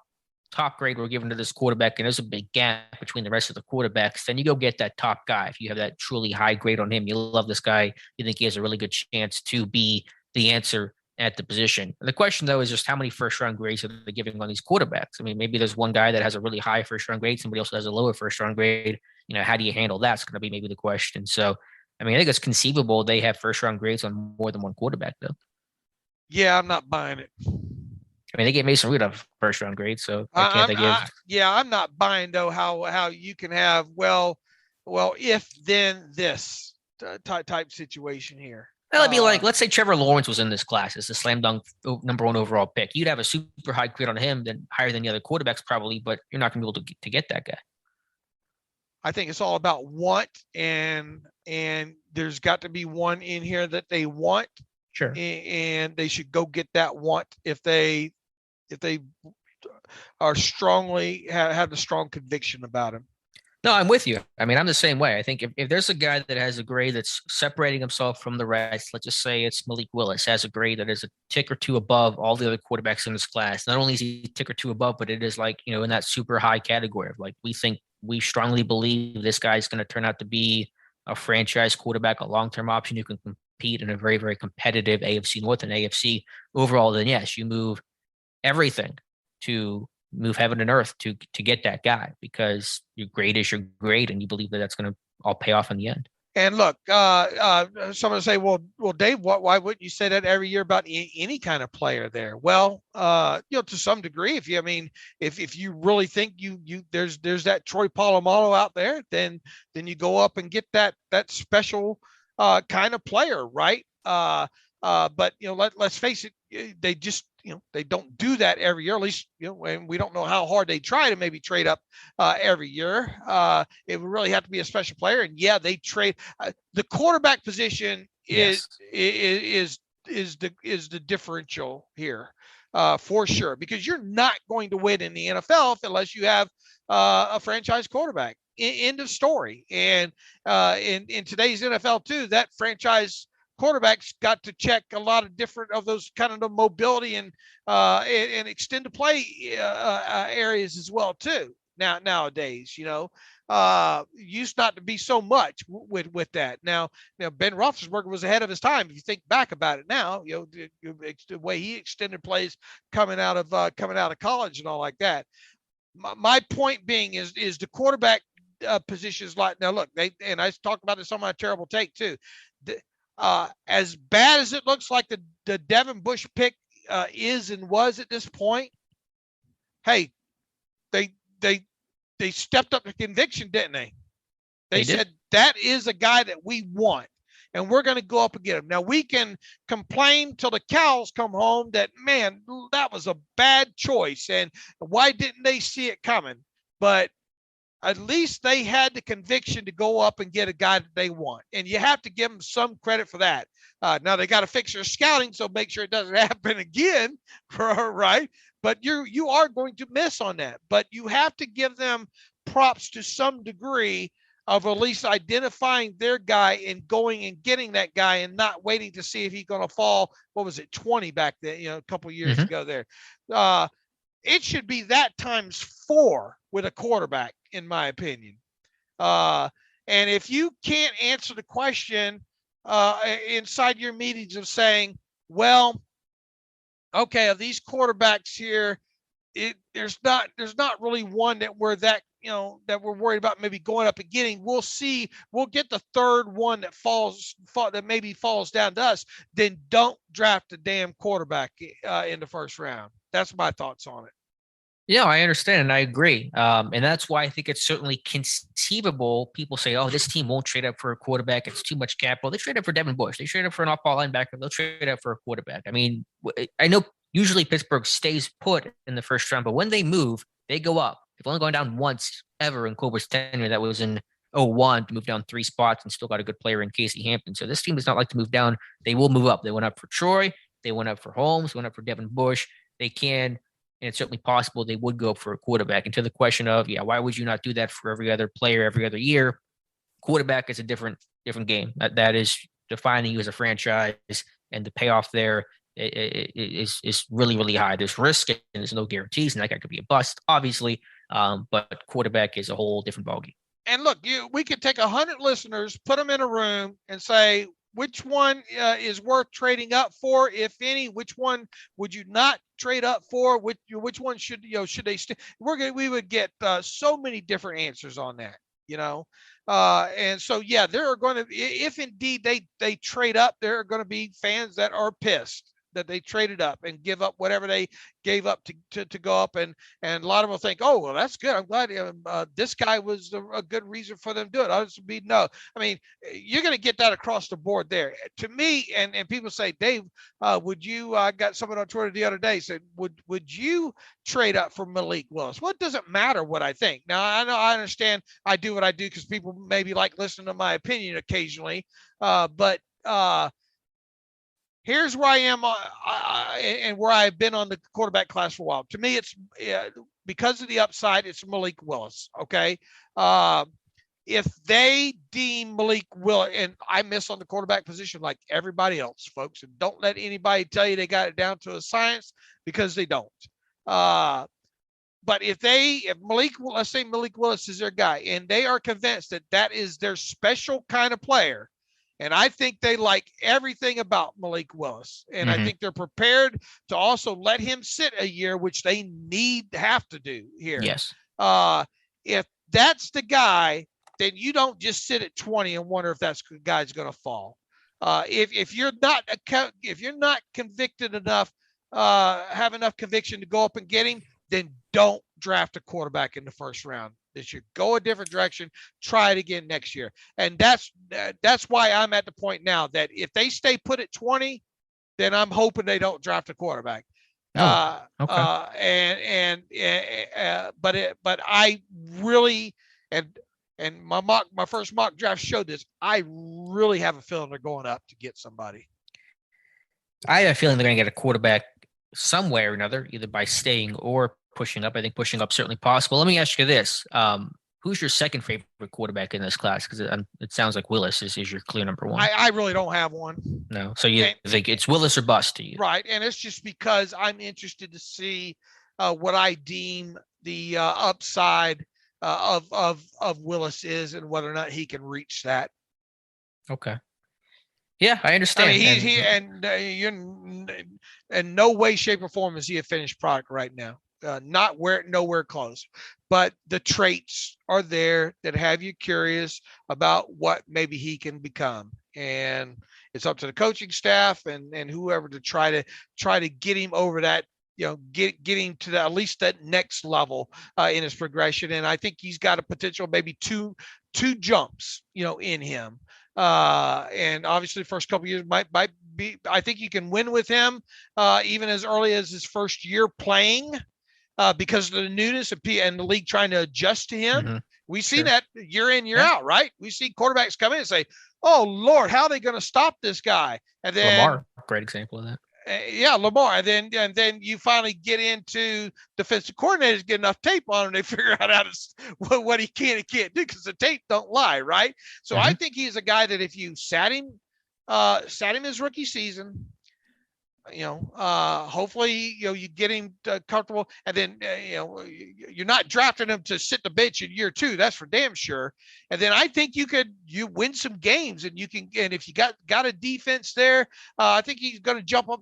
B: grade we're giving to this quarterback, and there's a big gap between the rest of the quarterbacks, then you go get that top guy. If you have that truly high grade on him, you love this guy, you think he has a really good chance to be the answer at the position. And the question, though, is just how many first-round grades are they giving on these quarterbacks? Maybe there's one guy that has a really high first-round grade, somebody else has a lower first-round grade. How do you handle that? It's going to be maybe the question. So, I think it's conceivable they have first-round grades on more than one quarterback, though.
C: Yeah, I'm not buying it.
B: They gave Mason Rudolph a first-round grade, so can't they give?
C: I'm not buying, though, how you can have, well, if then this type situation here.
B: Well, it'd be like, let's say Trevor Lawrence was in this class as a slam dunk number 1 overall pick. You'd have a super high grade on him, then higher than the other quarterbacks probably, but you're not going to be able to get that guy.
C: I think it's all about want, and there's got to be one in here that they want.
B: Sure.
C: And they should go get that want if they are strongly have a strong conviction about him.
B: No, I'm with you. I'm the same way. I think if there's a guy that has a grade that's separating himself from the rest, let's just say it's Malik Willis, has a grade that is a tick or 2 above all the other quarterbacks in this class. Not only is he a tick or 2 above, but it is like, in that super high category of like, we strongly believe this guy's going to turn out to be a franchise quarterback, a long-term option who can compete in a very, very competitive AFC North and AFC overall. Then yes, you move everything to move heaven and earth to get that guy, because your grade is your grade, and you believe that that's going to all pay off in the end.
C: And look, someone say, well, Dave, why wouldn't you say that every year about any kind of player there? Well, to some degree, if you really think there's that Troy Polamalu out there, then you go up and get that special kind of player, right? But let's face it, they just they don't do that every year, at least, and we don't know how hard they try to maybe trade up every year. It would really have to be a special player. And yeah, they trade the quarterback position is the differential here for sure, because you're not going to win in the NFL unless you have a franchise quarterback. End of story. And in today's NFL too, that franchise quarterbacks got to check a lot of different of those kind of the mobility and extended play areas as well too. Nowadays, used not to be so much with that. Now, Ben Roethlisberger was ahead of his time. If you think back about it now, the way he extended plays coming out of college and all like that. My point being is the quarterback positions like, now look, I talked about this on my terrible take too. As bad as it looks like the Devin Bush pick is and was at this point, hey, they stepped up to conviction, didn't they? They said that is a guy that we want. and we're going to go up and get them. Now, we can complain till the cows come home that, man, that was a bad choice, and why didn't they see it coming? But at least they had the conviction to go up and get a guy that they want. And you have to give them some credit for that. Now they got to fix their scouting, so make sure it doesn't happen again, right? But you are going to miss on that. But you have to give them props to some degree of at least identifying their guy and going and getting that guy and not waiting to see if he's going to fall. What was it, 20 back then, a couple of years ago there. It should be that times 4 with a quarterback, in my opinion. And if you can't answer the question inside your meetings of saying, well, okay, of these quarterbacks here, there's not really one that we're that we're worried about maybe going up and getting. We'll see. We'll get the third one that maybe falls down to us. Then don't draft a damn quarterback in the first round. That's my thoughts on it.
B: Yeah, I understand and I agree. And that's why I think it's certainly conceivable. People say, oh, this team won't trade up for a quarterback. It's too much capital. They trade up for Devin Bush. They trade up for an off-ball linebacker. They'll trade up for a quarterback. I mean, I know usually Pittsburgh stays put in the first round, but when they move, they go up. They've only gone down once ever in Colbert's tenure. That was in 2001 to move down 3 spots and still got a good player in Casey Hampton. So this team does not like to move down. They will move up. They went up for Troy. They went up for Holmes. Went up for Devin Bush. They can. And it's certainly possible they would go for a quarterback. And to the question of, why would you not do that for every other player every other year? Quarterback is a different game. That is defining you as a franchise, and the payoff there is really, really high. There's risk and there's no guarantees, and that guy could be a bust, obviously. But quarterback is a whole different ballgame.
C: And look, we could take 100 listeners, put them in a room, and say, which one is worth trading up for, if any? Which one would you not trade up for? Which one should they stay? We would get so many different answers on that, and so there are going to, if indeed they trade up, there are going to be fans that are pissed that they traded up and give up whatever they gave up to go up. And a lot of them will think, oh, well, that's good. I'm glad this guy was a good reason for them to do it. Others would be no. I mean, you're going to get that across the board there. To me, and people say, Dave, would you, I got someone on Twitter the other day said, would you trade up for Malik Willis? Well, it doesn't matter what I think. Now, I understand I do what I do because people maybe like listening to my opinion occasionally. But here's where I am and where I've been on the quarterback class for a while. To me, it's because of the upside, it's Malik Willis. Okay. If they deem Malik Willis, and I miss on the quarterback position like everybody else, folks, and don't let anybody tell you they got it down to a science, because they don't. But if let's say Malik Willis is their guy, and they are convinced that is their special kind of player, and I think they like everything about Malik Willis. And I think they're prepared to also let him sit a year, which they have to do here.
B: Yes.
C: If that's the guy, then you don't just sit at 20 and wonder if that guy's going to fall. If you're not convicted enough, have enough conviction to go up and get him, then don't draft a quarterback in the first round this year. Go a different direction. Try it again next year. And that's why I'm at the point now that if they stay put at 20, then I'm hoping they don't draft a quarterback.
B: Okay.
C: But I really, and my first mock draft showed this, I really have a feeling they're going up to get somebody.
B: I have a feeling they're going to get a quarterback some way or another, either by staying or pushing up. I think pushing up certainly possible. Let me ask you this. Who's your second favorite quarterback in this class? Because it sounds like Willis is your clear number one.
C: I really don't have one.
B: No. So you think it's Willis or bust to you?
C: Right. And it's just because I'm interested to see what I deem the upside of Willis is and whether or not he can reach that.
B: Okay. Yeah, I understand.
C: I mean, you're in no way, shape, or form is he a finished product right now. Nowhere close. But the traits are there that have you curious about what maybe he can become. And it's up to the coaching staff and whoever to try to get him over that, get him to at least that next level in his progression. And I think he's got a potential maybe two jumps, in him. And obviously, the first couple of years might be. I think you can win with him even as early as his first year playing because of the newness and the league trying to adjust to him. Mm-hmm. We see that year in, year out, right? We see quarterbacks come in and say, "Oh Lord, how are they going to stop this guy?" And then
B: Lamar, great example of that.
C: Lamar, and then you finally get into defensive coordinators, get enough tape on him, they figure out what he can and can't do because the tape don't lie, right? So I think he's a guy that if you sat him his rookie season, hopefully, you get him comfortable, and then, you're not drafting him to sit the bench in year 2. That's for damn sure. And then I think you win some games, and and if you got a defense there, I think he's going to jump up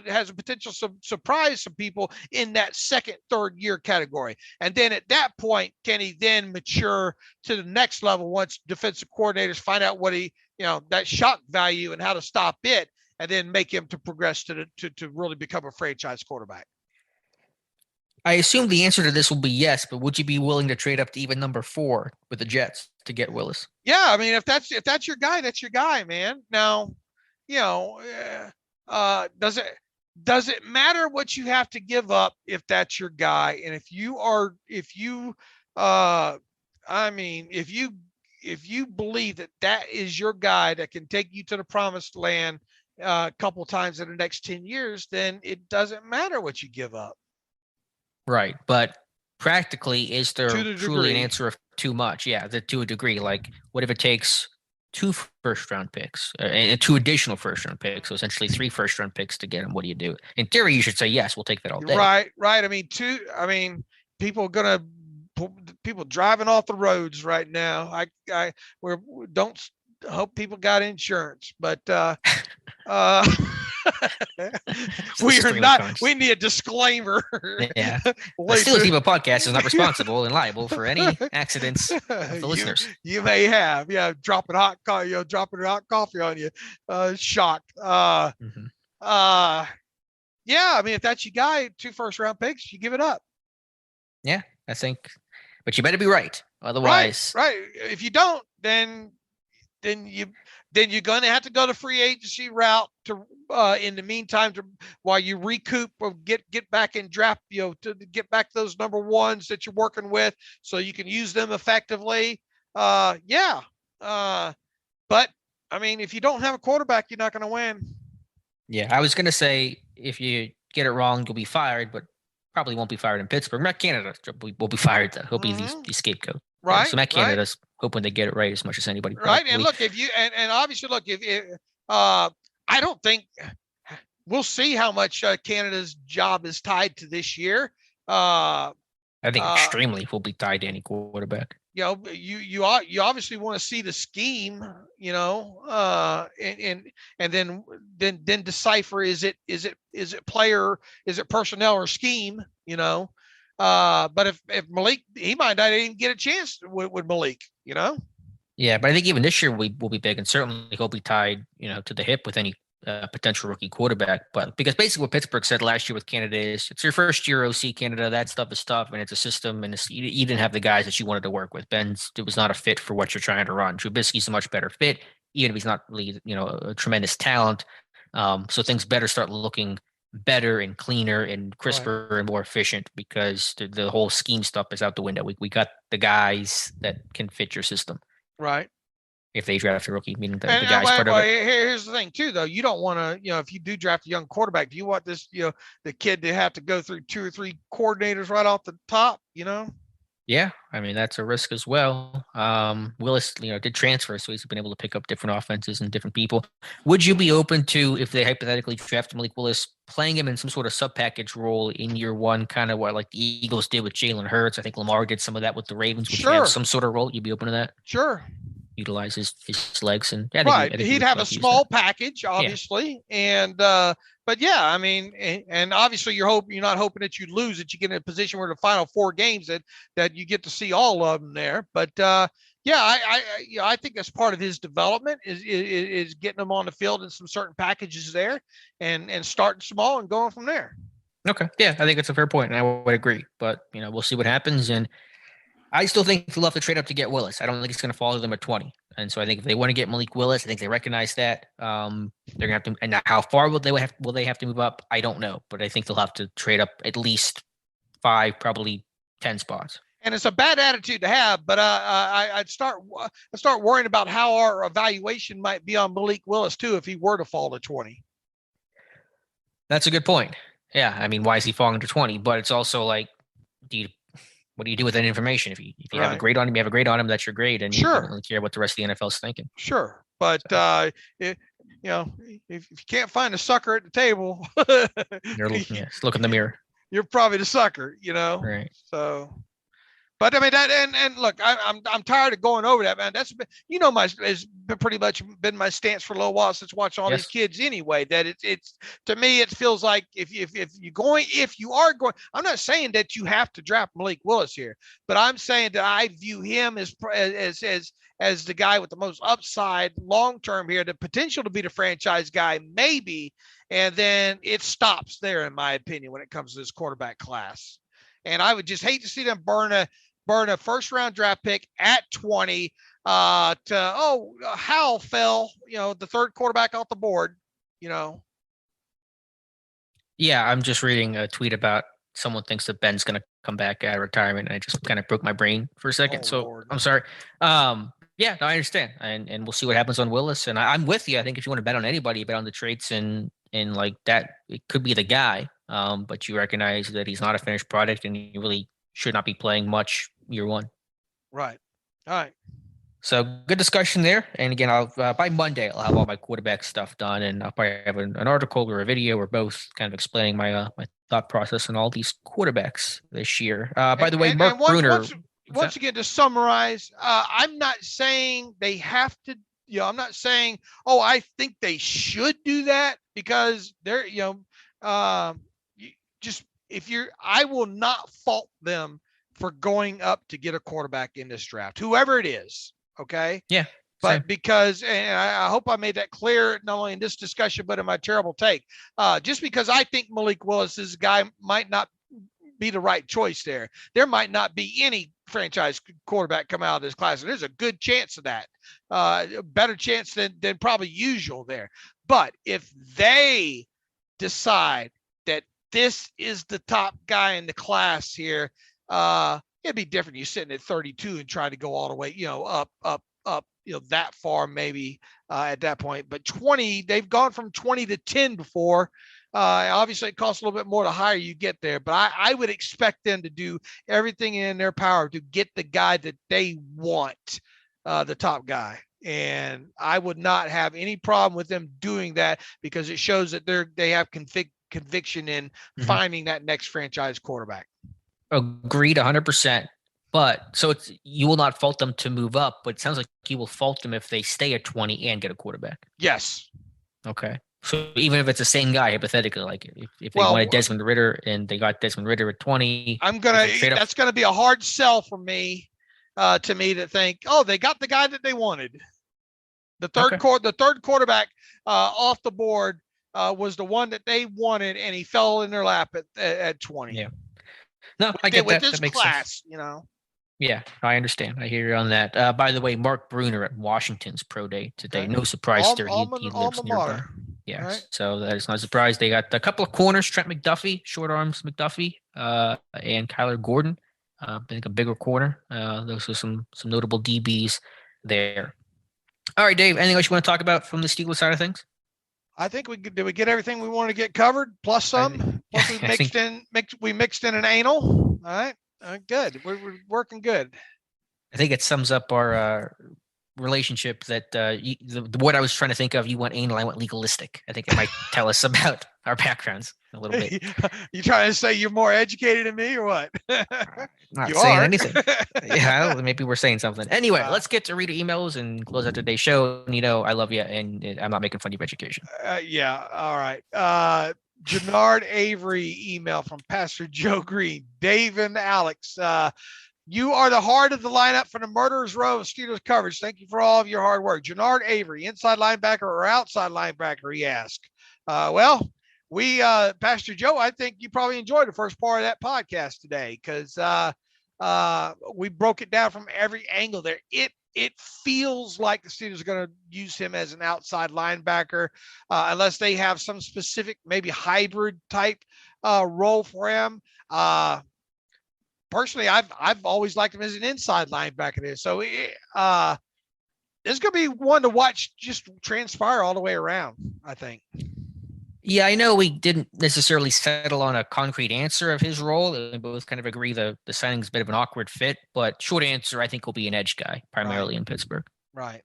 C: has a potential surprise some people in that second, third year category. And then at that point, can he then mature to the next level once defensive coordinators find out what that shock value and how to stop it, and then make him to progress to really become a franchise quarterback?
B: I assume the answer to this will be yes, but would you be willing to trade up to even number 4 with the Jets to get Willis?
C: Yeah, I mean, if that's your guy, that's your guy, man. Now, does it matter what you have to give up if that's your guy? And if you believe that is your guy that can take you to the promised land a couple times in the next 10 years, then it doesn't matter what you give up.
B: Right. But practically, is there truly an answer of too much? Yeah, to a degree. Like, what if it takes 2 first-round picks and 2 additional first-round picks, so essentially 3 first-round picks to get him? What do you do? In theory, you should say, yes, we'll take that all day.
C: Right. I mean, people driving off the roads right now. We don't hope people got insurance, but we need a disclaimer.
B: Yeah. The Steelers Depot podcast is not responsible and liable for any accidents of the listeners.
C: You may have, dropping hot coffee on you. Shocked. I mean, if that's your guy, 2 first-round picks, you give it up.
B: Yeah, I think, but you better be right. Otherwise,
C: right. If you don't, then you're going to have to go the free agency route to in the meantime while you recoup or get back in draft, to get back those number 1s that you're working with so you can use them effectively. But I mean, if you don't have a quarterback, you're not going to win.
B: Yeah, I was going to say if you get it wrong, you'll be fired, but probably won't be fired in Pittsburgh. Matt Canada will be fired though. He'll be the scapegoat. Right. So Matt Canada's hoping they get it right as much as anybody.
C: Right. And look, if you and obviously look, if I don't think we'll see how much Canada's job is tied to this year. I
B: think extremely will be tied to any quarterback.
C: You obviously want to see the scheme, and then decipher is it player, is it personnel or scheme, but if Malik, he might not even get a chance with Malik,
B: Yeah, but I think even this year will be big, and certainly he'll be tied, to the hip with any potential rookie quarterback. But because basically what Pittsburgh said last year with Canada is it's your first year OC Canada. That stuff is tough, and it's a system, and you didn't have the guys that you wanted to work with. It was not a fit for what you're trying to run. Trubisky's a much better fit, even if he's not really, a tremendous talent. So things better start looking better and cleaner and crisper and more efficient because the whole scheme stuff is out the window. We got the guys that can fit your system.
C: Right.
B: If they draft a rookie, meaning the guy's part of it.
C: Here's the thing too, though. You don't want to, if you do draft a young quarterback, do you want this, the kid to have to go through 2 or 3 coordinators right off the top,
B: Yeah, I mean, that's a risk as well. Willis, did transfer, so he's been able to pick up different offenses and different people. Would you be open to, if they hypothetically draft Malik Willis, playing him in some sort of sub-package role in year 1, kind of what like the Eagles did with Jalen Hurts? I think Lamar did some of that with the Ravens. Would you have some sort of role? You'd be open to that?
C: Sure.
B: Utilize his legs and
C: I think he'd have a small package, obviously, and but yeah, I mean, and obviously you're not hoping that you lose, that you get in a position where the final 4 games that you get to see all of them there. But I think that's part of his development is getting them on the field in some certain packages there, and starting small and going from there.
B: Okay, yeah, I think it's a fair point, and I would agree. But we'll see what happens, and I still think they'll have to trade up to get Willis. I don't think it's going to fall to them at 20. And so I think if they want to get Malik Willis, I think they recognize that. They're going to have to, and how far will they have to move up? I don't know, but I think they'll have to trade up at least 5, probably 10 spots.
C: And it's a bad attitude to have, but I'd start worrying about how our evaluation might be on Malik Willis too if he were to fall to 20.
B: That's a good point. Yeah, I mean, why is he falling to 20? But it's also like, what do you do with that information? If you have a grade on him, you have a grade on him. That's your grade, and you don't really care what the rest of the NFL is thinking.
C: Sure, but if you can't find a sucker at the table,
B: look in the mirror.
C: You're probably the sucker,
B: Right.
C: So, but I mean that, and look, I'm tired of going over that, man. That's been, it's been pretty much been my stance for a little while since watching all these kids anyway. That it's to me, it feels like if you are going, I'm not saying that you have to draft Malik Willis here, but I'm saying that I view him as the guy with the most upside long term here, the potential to be the franchise guy, maybe, and then it stops there, in my opinion, when it comes to this quarterback class. And I would just hate to see them burn a first round draft pick at 20 Howell fell, the third quarterback off the board,
B: Yeah, I'm just reading a tweet about someone thinks that Ben's going to come back out of retirement, and I just kind of broke my brain for a second. Lord. I'm sorry. Yeah, no, I understand. And we'll see what happens on Willis. And I'm with you. I think if you want to bet on anybody, bet on the traits and like that, it could be the guy. But you recognize that he's not a finished product and he really should not be playing much year one.
C: Right. All right.
B: So good discussion there. And again, I'll by Monday, I'll have all my quarterback stuff done, and I'll probably have an article or a video or both kind of explaining my thought process on all these quarterbacks this year. By the way, Mark Bruner.
C: Once again, to summarize, I'm not saying they have to, I'm not saying, I think they should do that, because they're, I will not fault them for going up to get a quarterback in this draft, whoever it is. Okay.
B: Yeah.
C: But
B: same.
C: because, and I hope I made that clear, not only in this discussion, but in my terrible take, just because I think Malik Willis, this guy, might not be the right choice there. There might not be any franchise quarterback come out of this class. And there's a good chance of that, a better chance than probably usual there. But if they decide that this is the top guy in the class here, it'd be different. You're sitting at 32 and trying to go all the way, up, that far maybe at that point. But 20, they've gone from 20 to 10 before. Obviously, it costs a little bit more the higher you get there, but I would expect them to do everything in their power to get the guy that they want, the top guy. And I would not have any problem with them doing that, because it shows that they have conviction in finding that next franchise quarterback.
B: Agreed 100%. But so you will not fault them to move up, but it sounds like you will fault them if they stay at 20 and get a quarterback.
C: Yes.
B: Okay. So even if it's the same guy, hypothetically, like if they wanted Desmond Ridder and they got Desmond Ridder at 20,
C: that's gonna be a hard sell for me, to think, they got the guy that they wanted. The third quarterback off the board was the one that they wanted, and he fell in their lap at 20.
B: Yeah. No, I get that.
C: With this
B: makes
C: class,
B: sense. Yeah, I understand. I hear you on that. By the way, Mark Bruner at Washington's pro day today. No surprise there. He lives nearby. Yeah, right. So that is not a surprise. They got a couple of corners: Trent McDuffie, short arms McDuffie, and Kyler Gordon. I think a bigger corner. Those are some notable DBs there. All right, Dave. Anything else you want to talk about from the Steelers side of things?
C: I think did we get everything we wanted to get covered, plus some. Plus we mixed in an anal. All right, good. We're working good.
B: I think it sums up our relationship that what I was trying to think of. You went anal, I went legalistic. I think it might tell us about our backgrounds a little bit.
C: You trying to say you're more educated than me, or what?
B: Not saying anything. Yeah, maybe we're saying something. Anyway, let's get to reader emails and close out today's show. I love you, and I'm not making fun of your education.
C: Yeah, all right. Gennard Avery email from Pastor Joe Green. Dave and Alex, you are the heart of the lineup for the Murderers Row of Steelers coverage. Thank you for all of your hard work. Gennard Avery, inside linebacker or outside linebacker, he asked. Pastor Joe, I think you probably enjoyed the first part of that podcast today, because We broke it down from every angle there. It feels like the Steelers are going to use him as an outside linebacker, unless they have some specific, maybe hybrid type role for him. Personally, I've always liked him as an inside linebacker there. So it's going to be one to watch just transpire all the way around, I think.
B: Yeah, I know we didn't necessarily settle on a concrete answer of his role. We both kind of agree the signing's a bit of an awkward fit, but short answer, I think will be an edge guy, primarily in Pittsburgh.
C: Right.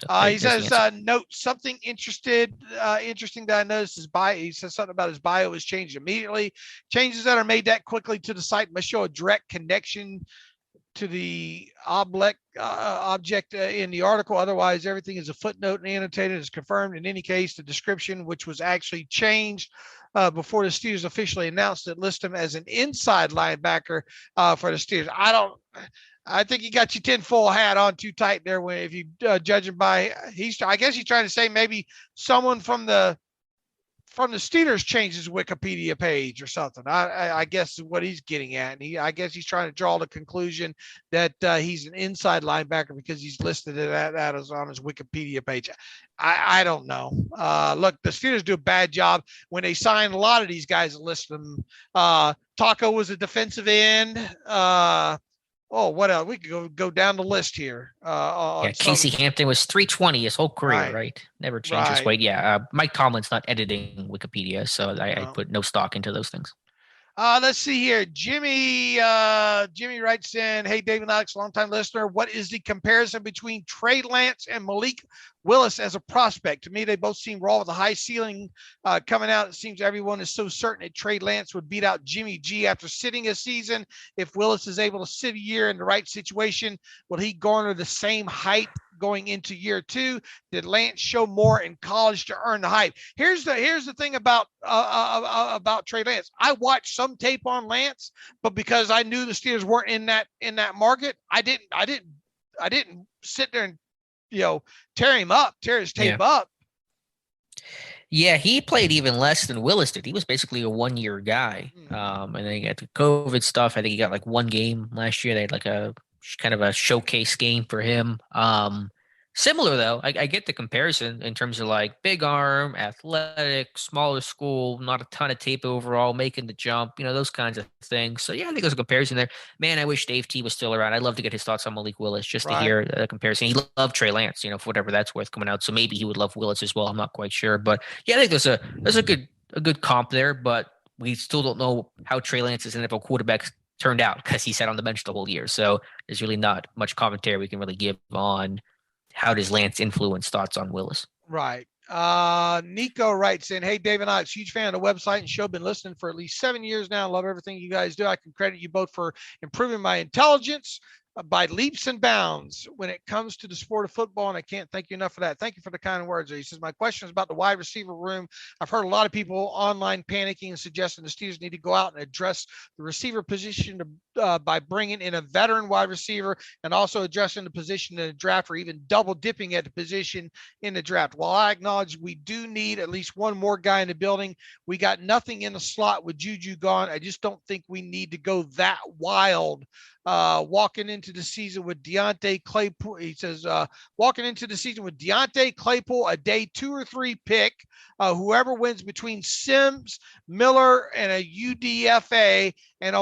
B: So
C: He says, note something interesting that I noticed his bio. He says something about his bio was changed immediately. Changes that are made that quickly to the site must show a direct connection to the object in the article. Otherwise, everything is a footnote and annotated as confirmed. In any case, the description, which was actually changed before the Steelers officially announced it, lists him as an inside linebacker for the Steelers. I think he got your tinfoil hat on too tight there. If you judge him by, I guess he's trying to say maybe someone from the Steelers changed his Wikipedia page or something. I guess is what he's getting at. And I guess he's trying to draw the conclusion that he's an inside linebacker because he's listed it that as on his Wikipedia page. I don't know. Look, the Steelers do a bad job when they sign a lot of these guys and list them. Taco was a defensive end. What else? We could go down the list here.
B: Casey Hampton was 320 his whole career, right? Never changed his weight. Yeah, Mike Tomlin's not editing Wikipedia, so I put no stock into those things.
C: Let's see here. Jimmy writes in, hey, David Alex, longtime listener. What is the comparison between Trey Lance and Malik Willis as a prospect? To me, they both seem raw with a high ceiling coming out. It seems everyone is so certain that Trey Lance would beat out Jimmy G after sitting a season. If Willis is able to sit a year in the right situation, will he garner the same hype going into year two? Did Lance show more in college to earn the hype? Here's the thing about Trey Lance. I watched some tape on Lance, but because I knew the Steelers weren't in that market, I didn't sit there and tear his tape up.
B: Yeah, he played even less than Willis did. He was basically a 1-year guy. And then he got the COVID stuff. I think he got like one game last year. They had like a kind of a showcase game for him. Similar though, I get the comparison in terms of like big arm, athletic, smaller school, not a ton of tape overall, making the jump, those kinds of things. So yeah, I think there's a comparison there. Man, I wish Dave T was still around. I'd love to get his thoughts on Malik Willis just to hear a comparison. He loved Trey Lance, for whatever that's worth coming out. So maybe he would love Willis as well. I'm not quite sure, but yeah, I think there's a good comp there, but we still don't know how Trey Lance's NFL quarterback turned out because he sat on the bench the whole year. So there's really not much commentary we can really give on how does Lance influence thoughts on Willis.
C: Right. Nico writes in, hey, David, I'm a huge fan of the website and show. Been listening for at least 7 years now. Love everything you guys do. I can credit you both for improving my intelligence by leaps and bounds when it comes to the sport of football, and I can't thank you enough for that. Thank you for the kind words. He says, my question is about the wide receiver room. I've heard a lot of people online panicking and suggesting the Steelers need to go out and address the receiver position by bringing in a veteran wide receiver and also addressing the position in the draft or even double dipping at the position in the draft. While I acknowledge we do need at least one more guy in the building, we got nothing in the slot with Juju gone. I just don't think we need to go that wild. Walking into the season with Deontay Claypool, he says, walking into the season with Deontay Claypool, a day 2 or 3 pick, whoever wins between Sims, Miller, and a UDFA and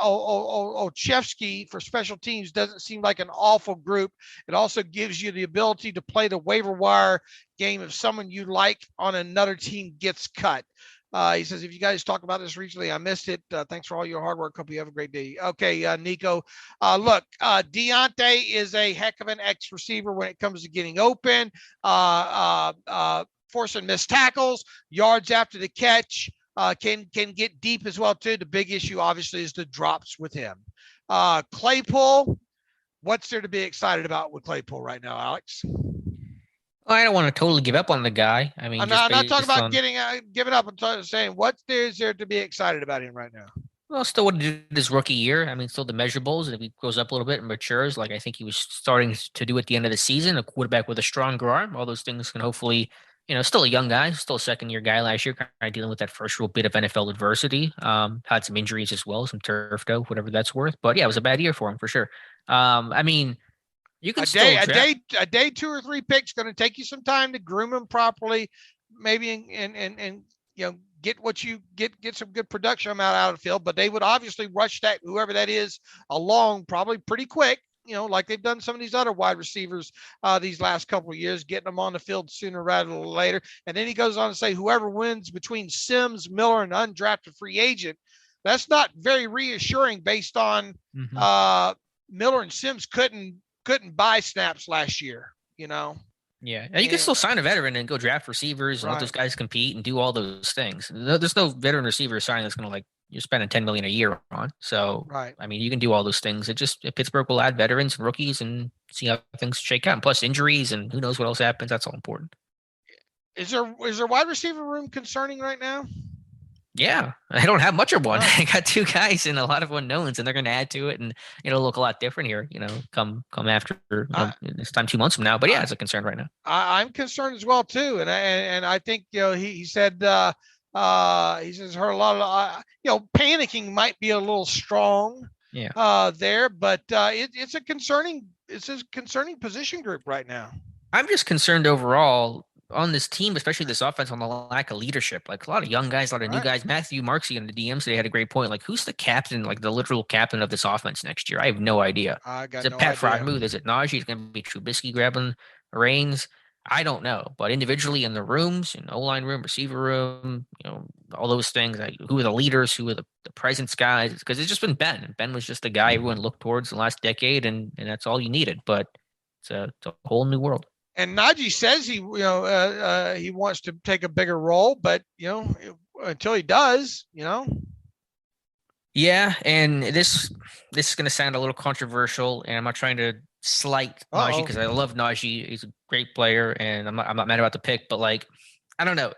C: Olszewski for special teams doesn't seem like an awful group. It also gives you the ability to play the waiver wire game if someone you like on another team gets cut. He says, if you guys talk about this recently, I missed it. Thanks for all your hard work. Hope you have a great day. Okay, Nico. Look, Deontay is a heck of an X receiver when it comes to getting open, forcing missed tackles, yards after the catch, can get deep as well, too. The big issue, obviously, is the drops with him. Claypool, what's there to be excited about with Claypool right now, Alex?
B: I don't want to totally give up on the guy. I mean,
C: I'm not talking about giving up. I'm saying what is there to be excited about him right now?
B: Well, still what he did his rookie year. I mean, still the measurables. And if he goes up a little bit and matures, like I think he was starting to do at the end of the season, a quarterback with a stronger arm, all those things can hopefully still a young guy, still a second-year guy last year, kind of dealing with that first real bit of NFL adversity. Had some injuries as well, some turf toe, whatever that's worth. But yeah, it was a bad year for him for sure. I mean, you can still draft
C: a day, 2 or 3 picks going to take you some time to groom him properly, maybe and get what you get some good production out of the field. But they would obviously rush that whoever that is along probably pretty quick. Like they've done some of these other wide receivers these last couple of years, getting them on the field sooner rather than later. And then he goes on to say, whoever wins between Sims, Miller, and undrafted free agent. That's not very reassuring based on Miller and Sims couldn't buy snaps last year,
B: Yeah, and you can still sign a veteran and go draft receivers and let those guys compete and do all those things. There's no veteran receiver signing that's going to you're spending $10 million a year on. So, I mean, you can do all those things. Pittsburgh will add veterans and rookies and see how things shake out. And plus injuries and who knows what else happens. That's all important.
C: Is there wide receiver room concerning right now?
B: Yeah, I don't have much of one. I got 2 guys and a lot of unknowns, and they're going to add to it, and it'll look a lot different here. Come after this time 2 months from now. But yeah, it's a concern right now.
C: I'm concerned as well too, and I think he said he says heard a lot of panicking might be a little strong.
B: Yeah.
C: There, but it's a concerning position group right now.
B: I'm just concerned overall on this team, especially this offense, on the lack of leadership. Like a lot of young guys, a lot of new guys. Matthew Marksy on the DMs today had a great point. Like, who's the captain, like the literal captain of this offense next year? I have no idea. Is it Pat Frymuth? Is it Najee? Is it going to be Trubisky grabbing reins? I don't know. But individually in the rooms, O-line room, receiver room, all those things. Who are the leaders? Who are the presence guys? Because it's just been Ben. And Ben was just the guy everyone looked towards the last decade, and that's all you needed. But it's a whole new world.
C: And Najee says he wants to take a bigger role, but until he does,
B: Yeah, and this is going to sound a little controversial, and I'm not trying to slight Najee because I love Najee. He's a great player, and I'm not mad about the pick, but I don't know.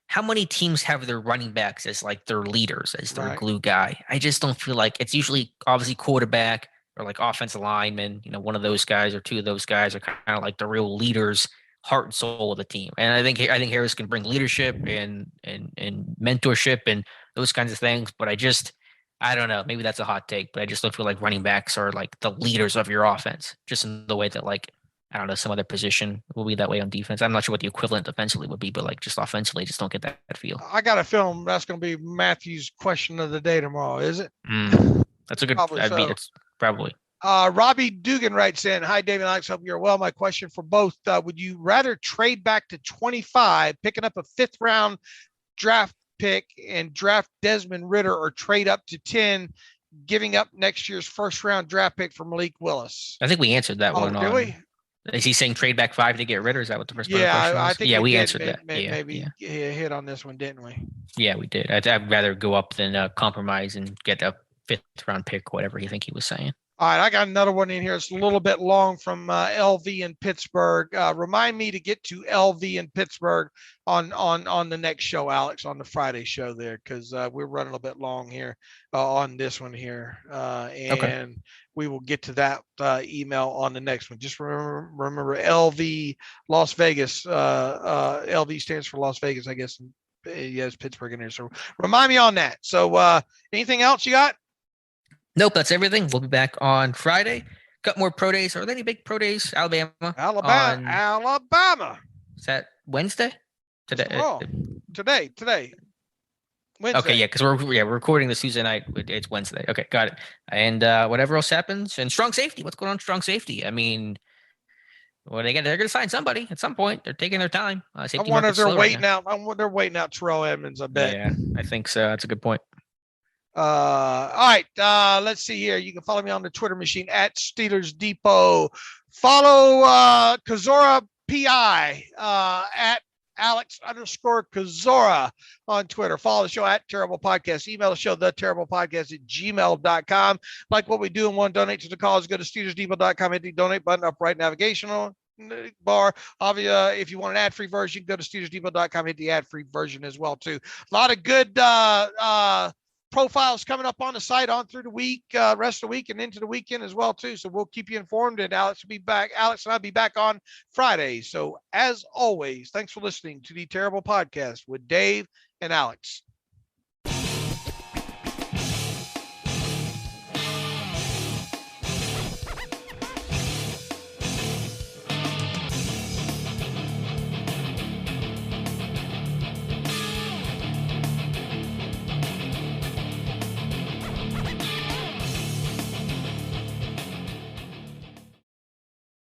B: How many teams have their running backs as their leaders, as their glue guy? I just don't feel like it's usually obviously quarterback or offensive lineman, one of those guys or 2 of those guys are kind of the real leaders, heart and soul of the team. And I think Harris can bring leadership and mentorship and those kinds of things. But I don't know. Maybe that's a hot take, but I just don't feel like running backs are the leaders of your offense, just in the way that I don't know, some other position will be that way on defense. I'm not sure what the equivalent defensively would be, but just offensively, I just don't get that feel.
C: I got a feeling that's going to be Matthew's question of the day tomorrow, is it?
B: That's a good. It's probably.
C: Robbie Dugan writes in, "Hi, David and Alex. Hope you're well. My question for both: would you rather trade back to 25, picking up a 5th round draft pick and draft Desmond Ridder, or trade up to 10, giving up next year's 1st round draft pick for Malik Willis?"
B: I think we answered that one.
C: Did we?
B: Is he saying trade back 5 to get Ridder? Is that what the first
C: question
B: was?
C: I think
B: we answered that.
C: Maybe hit on this one, didn't we?
B: Yeah, we did. I'd rather go up than compromise and get a 5th round pick, whatever you think he was saying.
C: All right, I got another one in here. It's a little bit long from LV in Pittsburgh. Remind me to get to LV in Pittsburgh on the next show, Alex, on the Friday show there, because we're running a bit long here on this one here. And we will get to that email on the next one. Just remember LV Las Vegas. LV stands for Las Vegas, I guess. Yes, Pittsburgh in there. So remind me on that. So anything else you got?
B: Nope, that's everything. We'll be back on Friday. Got more pro days. Are there any big pro days? Alabama. Is that Wednesday? Today.
C: Today. Wednesday.
B: Okay, yeah, because we're recording this Tuesday night. It's Wednesday. Okay, got it. And whatever else happens, and strong safety. What's going on? Strong safety. I mean, they're going to sign somebody at some point. They're taking their time.
C: I wonder if they're waiting out. They're waiting out Terrell Edmonds. I bet.
B: Yeah, I think so. That's a good point.
C: All right. Let's see here. You can follow me on the Twitter machine at Steelers Depot. Follow Kozora PI at Alex_Kozora on Twitter. Follow the show at Terrible Podcast. Email the show, theterriblepodcast@gmail.com. Like what we do and want to donate to the cause, go to SteelersDepot.com, hit the donate button up right navigational bar. If you want an ad-free version, go to SteelersDepot.com, hit the ad-free version as well too. A lot of good profiles coming up on the site on through the week, rest of the week and into the weekend as well too. So we'll keep you informed, and Alex and I'll be back on Friday. So as always, thanks for listening to the Terrible Podcast with Dave and Alex.